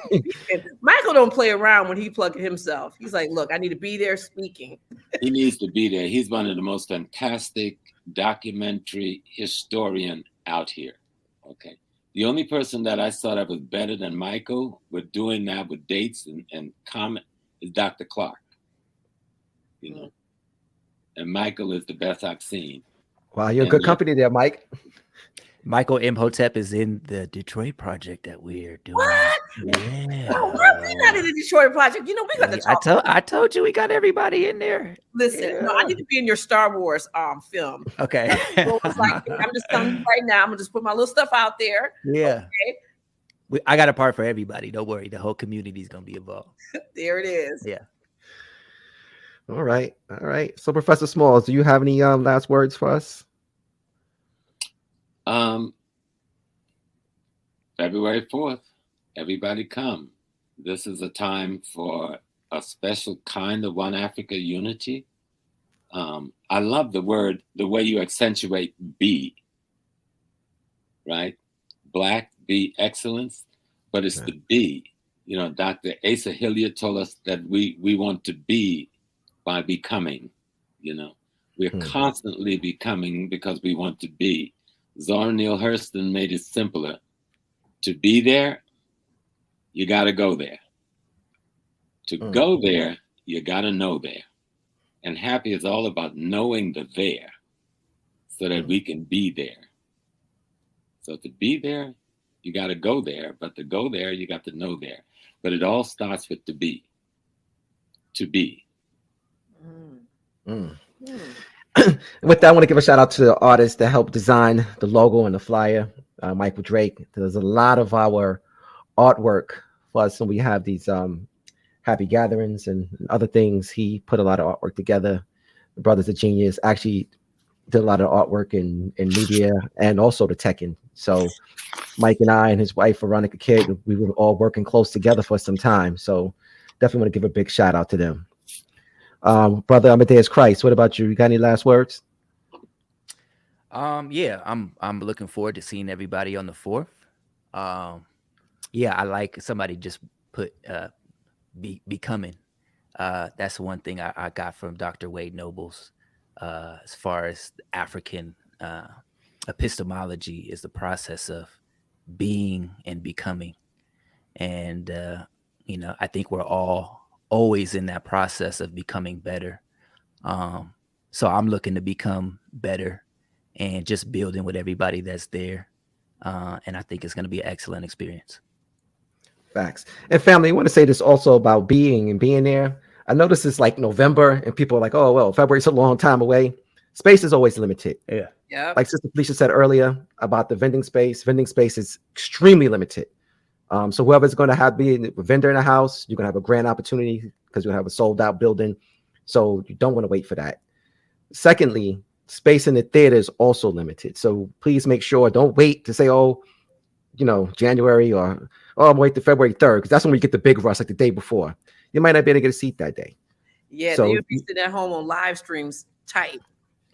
Michael don't play around when he plugged himself. He's like, look, I need to be there speaking. He needs to be there. He's one of the most fantastic documentary historian out here. Okay. The only person that I saw that was better than Michael with doing that with dates and comment is Dr. Clark. You know, and Michael is the best I've seen. Wow, you're good company there, Mike. Michael Imhotep is in the Detroit project that we're doing. What? Yeah. Oh, we're not in the Detroit project. You know, we got to talk. I told you we got everybody in there. Listen, no, I need to be in your Star Wars film. Okay. So it's like, I'm just telling you right now. I'm gonna just put my little stuff out there. Yeah. Okay. I got a part for everybody. Don't worry. The whole community is gonna be involved. There it is. Yeah. All right. All right. So, Professor Smalls, do you have any last words for us? February 4th, everybody come. This is a time for a special kind of One Africa unity. I love the way you accentuate be, right? Black, be excellence, but it's the be. You know, Dr. Asa Hilliard told us that we want to be by becoming, you know. We're constantly becoming because we want to be. Zora Neale Hurston made it simpler. To be there, you got to go there. To go there, you got to know there. And HAPI is all about knowing the there so that we can be there. So to be there, you got to go there. But to go there, you got to know there. But it all starts with to be. To be. With that, I want to give a shout out to the artists that helped design the logo and the flyer, Michael Drake. There's a lot of our artwork for us when we have these happy gatherings and other things. He put a lot of artwork together. The Brothers of Genius actually did a lot of artwork in media and also the teching. So Mike and I and his wife, Veronica Kidd, we were all working close together for some time. So definitely want to give a big shout out to them. Brother Amadeuz Christ, what about you? You got any last words? Yeah, I'm looking forward to seeing everybody on the 4th. Yeah, I like somebody just put becoming. That's one thing I got from Dr. Wade Nobles as far as African epistemology is the process of being and becoming. And, you know, I think we're all always in that process of becoming better. So I'm looking to become better and just building with everybody that's there. And I think it's going to be an excellent experience. Facts. And family, I want to say this also about being and being there. I notice it's like November and people are like, oh, well, February's a long time away. Space is always limited. Yeah. Like Sister Felicia said earlier about the vending space is extremely limited. So whoever's going to be a vendor in a house, you're going to have a grand opportunity because you'll have a sold out building. So you don't want to wait for that. Secondly, space in the theater is also limited. So please make sure, don't wait to say, oh, you know, January or, oh, I'm wait to February 3rd, because that's when we get the big rush, like the day before. You might not be able to get a seat that day. Yeah, so you'll be sitting at home on live streams tight.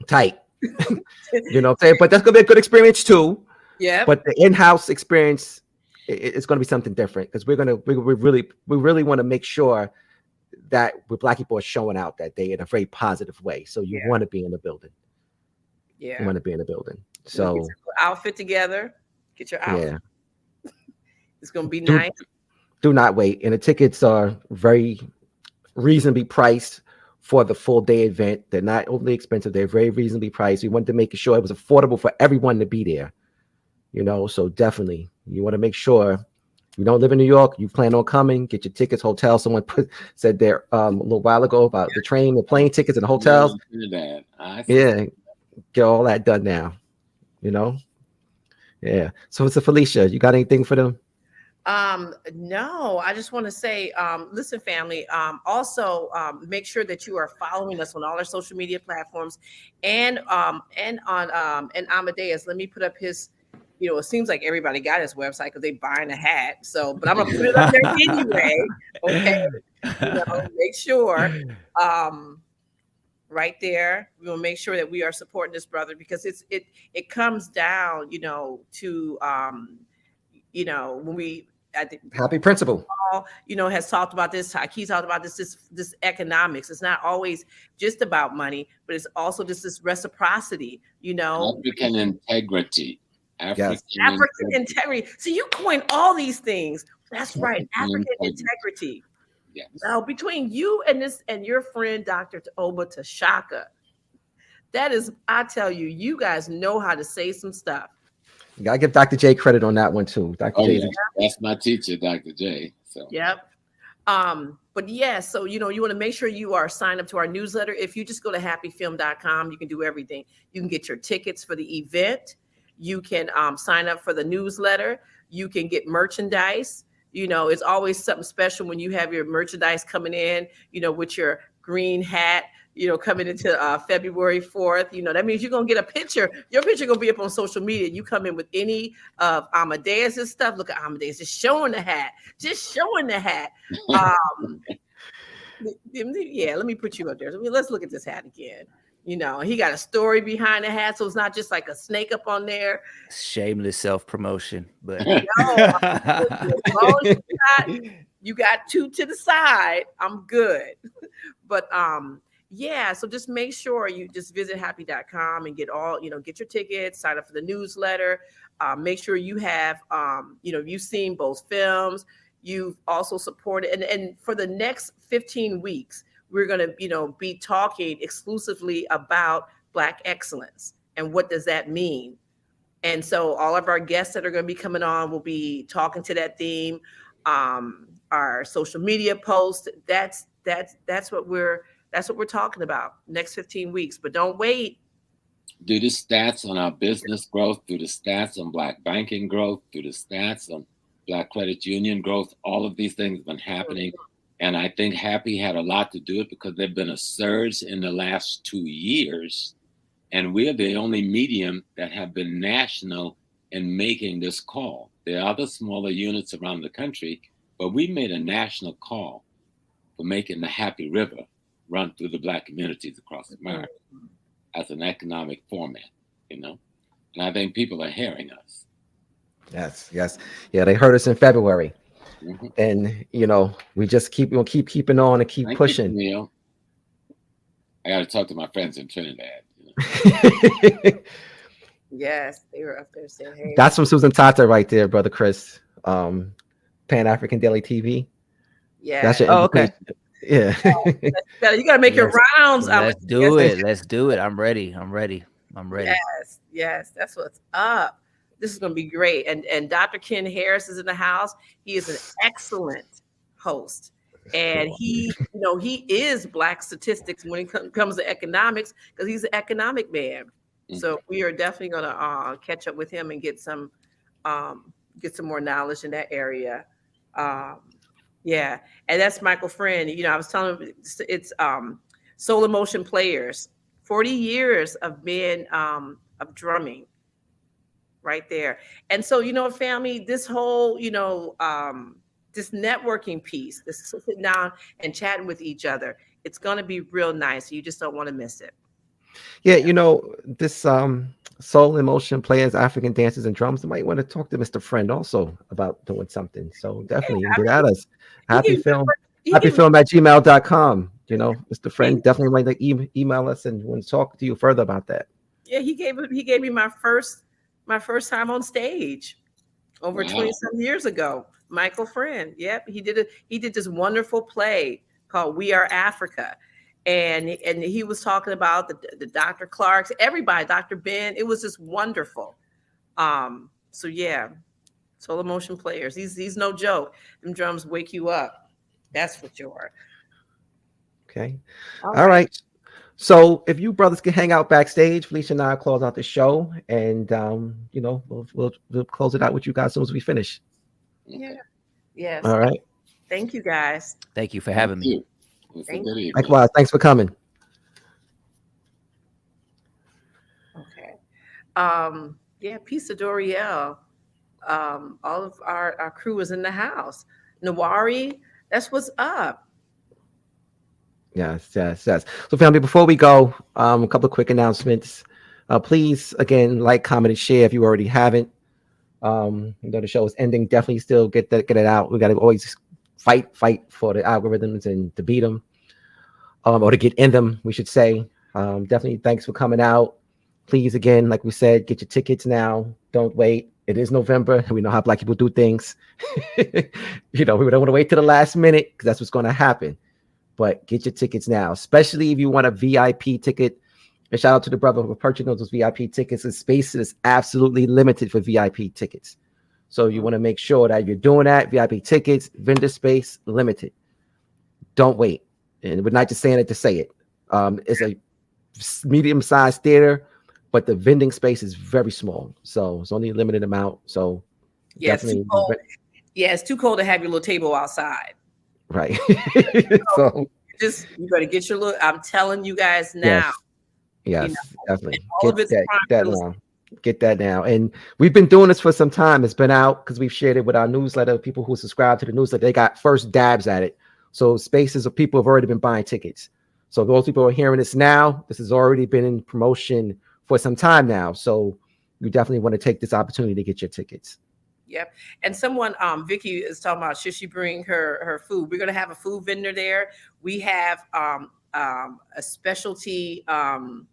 You know what I'm saying? But that's going to be a good experience too. Yeah. But the in-house experience, it's going to be something different because we really want to make sure that Black people are showing out that day in a very positive way. So you want to be in the building. Yeah. You want to be in the building. So get your outfit together. Get your outfit. Yeah. It's going to be nice. Do not wait. And the tickets are very reasonably priced for the full day event. They're not overly expensive. They're very reasonably priced. We wanted to make sure it was affordable for everyone to be there. You know, so definitely you want to make sure you don't live in New York, you plan on coming, get your tickets, hotel. Someone said there a little while ago about the train, the plane tickets and the hotels. Yeah, get all that done now, you know? Yeah. So it's a Felicia. You got anything for them? No, I just want to say, listen, family, also make sure that you are following us on all our social media platforms and on Amadeus. Let me put up his, you know, it seems like everybody got his website because they buying a hat. So, but I'm gonna put it up there anyway. Okay. You know, make sure right there, we will make sure that we are supporting this brother because it comes down, you know, to you know, when we I think Happy principle. You know, has talked about this. Taaqiy talked about this economics. It's not always just about money, but it's also just this reciprocity. You know, African integrity. African integrity. So you coined all these things. That's right. African integrity. Yes. Now, between you and your friend, Dr. Oba Tashaka, that is, I tell you, you guys know how to say some stuff. You gotta give Dr. J credit on that one too. Dr. J, that's my teacher, Dr. J. So. Yep. But yeah, so you know, you want to make sure you are signed up to our newsletter. If you just go to happyfilm.com, you can do everything. You can get your tickets for the event. You can sign up for the newsletter. You can get merchandise. You know, it's always something special when you have your merchandise coming in, you know, with your green hat, you know, coming into February 4th. You know, that means you're going to get a picture. Your picture going to be up on social media. You come in with any of Amadeus' stuff. Look at Amadeus just showing the hat. Just showing the hat. Yeah, let me put you up there. Let's look at this hat again. You know, he got a story behind the hat, so it's not just like a snake up on there. Shameless self-promotion, but no, as long as you got two to the side, I'm good. But yeah, so just make sure you just visit happy.com and get all, you know, get your tickets, sign up for the newsletter. Make sure you have, you know, you've seen both films. You've also supported, and for the next 15 weeks, we're going to, you know, be talking exclusively about Black excellence and what does that mean. And so all of our guests that are going to be coming on will be talking to that theme. Our social media posts, that's what we're talking about next 15 weeks. But don't wait. Do the stats on our business growth, do the stats on Black banking growth, do the stats on Black credit union growth. All of these things have been happening. And I think HAPI had a lot to do with it because there's been a surge in the last 2 years. And we're the only medium that have been national in making this call. There are other smaller units around the country, but we made a national call for making the HAPI River run through the Black communities across America as an economic format, you know? And I think people are hearing us. Yes. Yeah, they heard us in February. Mm-hmm. And you know, we just keep keeping on and keep pushing. You, Neil. I got to talk to my friends in Trinidad. You know? Yes, they were up there saying, "Hey." That's from Susan Tata right there, brother Chris. Pan African Daily TV. Yeah. That's your okay. Yeah. You got to make your rounds. Let's do it. I'm ready. Yes. That's what's up. This is going to be great. And Dr. Ken Harris is in the house. He is an excellent host. And he, you know, he is Black statistics when it comes to economics because he's an economic man. Mm-hmm. So we are definitely going to catch up with him and get some more knowledge in that area. Yeah. And that's Michael Friend. You know, I was telling him it's Soul Emotion Players, 40 years of being of drumming. Right there. And so, you know, family, this whole, you know, this networking piece, this sitting down and chatting with each other, it's going to be real nice. You just don't want to miss it. Yeah. You know, this Soul Emotion Players, African Dances and Drums, you might want to talk to Mr. Friend also about doing something. So definitely you can get at us. happyfilm@gmail.com. You know, Mr. Friend definitely might like email us and want to talk to you further about that. Yeah. He gave me my first time on stage over 20-some years ago. Michael Friend. Yep. He did this wonderful play called We Are Africa. And he was talking about the Dr. Clarks, everybody, Dr. Ben. It was just wonderful. So yeah, Soul Emotion Players. He's no joke. Them drums wake you up. That's for sure. Okay. All right. So if you brothers can hang out backstage, Felicia and I will close out the show, and you know, we'll close it out with you guys as soon as we finish. Yeah. Yes. All right. Thank you guys. Thank you for having me. Thank you. Likewise. Thanks for coming. Okay. Yeah. Peace to Doriel. All of our crew is in the house. Nawari, that's what's up. Yes. So family, before we go, a couple of quick announcements. Please, again, like, comment, and share if you already haven't. The show is ending. Definitely still get it out. We got to always fight for the algorithms and to beat them, or to get in them, we should say. Definitely thanks for coming out. Please, again, like we said, get your tickets now. Don't wait. It is November. We know how Black people do things. We don't want to wait to the last minute, because that's what's going to happen. But get your tickets now, especially if you want a VIP ticket. And shout out to the brother who purchased those VIP tickets. The space is absolutely limited for VIP tickets. So you want to make sure that you're doing that. VIP tickets, vendor space, limited. Don't wait. And we're not just saying it to say it. It's a medium-sized theater, but the vending space is very small. So it's only a limited amount. So yeah, definitely. It's too cold to have your little table outside. Right. So you got to get your little, I'm telling you guys now. Yes, definitely. Get that now. And we've been doing this for some time. It's been out because we've shared it with our newsletter. People who subscribe to the newsletter, they got first dabs at it. So spaces of people have already been buying tickets. So those people who are hearing this now, this has already been in promotion for some time now. So you definitely want to take this opportunity to get your tickets. Yep. And someone, Vicky is talking about, should she bring her food? We're going to have a food vendor there. We have a specialty, some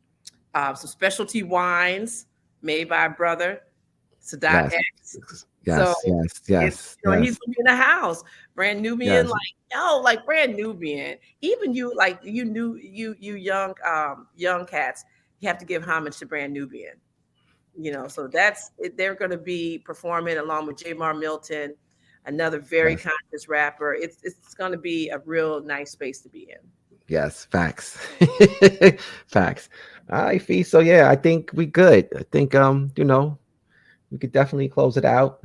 specialty wines made by a brother, Sadat X. Yes. He's going to be in the house. Brand Nubian, like Brand Nubian. Even you, like you young cats, you have to give homage to Brand Nubian. So they're going to be performing along with Jamar Milton, another very conscious rapper. It's going to be a real nice space to be in. Yes, facts. Facts. All right, Fee. So I think we good. I think we could definitely close it out,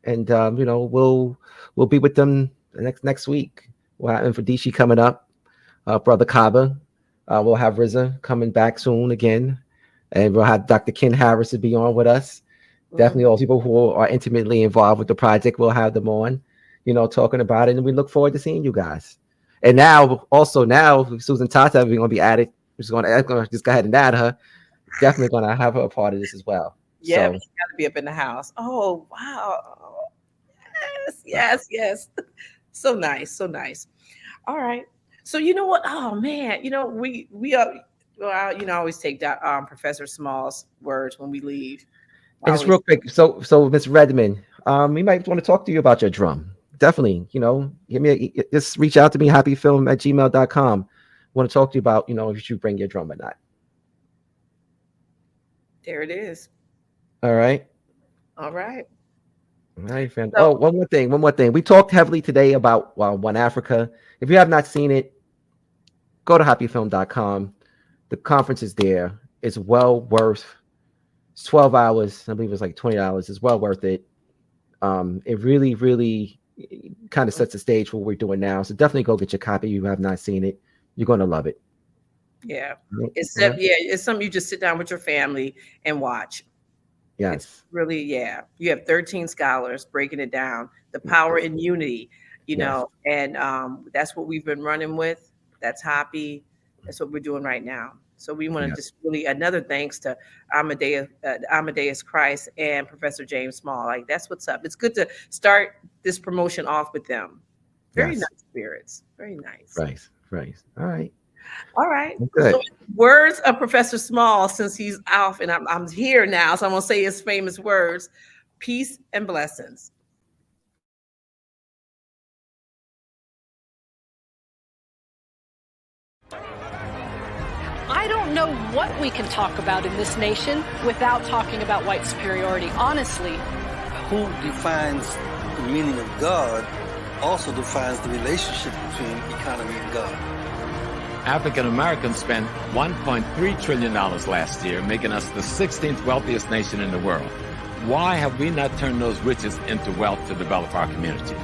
and we'll be with them next week. We'll have Infodishi coming up, Brother Kaba. We'll have RZA coming back soon again. And we'll have Dr. Ken Harris to be on with us. Definitely all people who are intimately involved with the project, we'll have them on, talking about it. And we look forward to seeing you guys. And now Susan Tata, we're going to be added. We're going to just go ahead and add her. Definitely going to have her a part of this as well. Yeah, she's got to be up in the house. Oh, wow. Yes. So nice. All right. So you know what? Oh, man. We are... Well, I always take that Professor Small's words when we leave. And just real quick, so Ms. Redmond, we might want to talk to you about your drum. Definitely, just reach out to me, happyfilm@gmail.com. Want to talk to you about, if you should bring your drum or not. There it is. All right, fam. So, one more thing. We talked heavily today about One Africa. If you have not seen it, go to happyfilm.com. The conference is there. It's well worth. It's 12 hours. I believe it's like $20. It's well worth it. It really, really kind of sets the stage for what we're doing now. So definitely go get your copy. You have not seen it. You're going to love it. Yeah. It's something you just sit down with your family and watch. Yes. It's really, you have 13 scholars breaking it down. The power in unity, and that's what we've been running with. That's HAPI. That's what we're doing right now. So we want to just really, another thanks to Amadeuz Christ and Professor James Small. Like, that's what's up. It's good to start this promotion off with them. Very nice spirits. Very nice. Right. All right. So, words of Professor Small, since he's off and I'm here now, so I'm going to say his famous words: peace and blessings. I don't know what we can talk about in this nation without talking about white superiority, honestly. Who defines the meaning of God also defines the relationship between economy and God. African Americans spent $1.3 trillion last year, making us the 16th wealthiest nation in the world. Why have we not turned those riches into wealth to develop our community?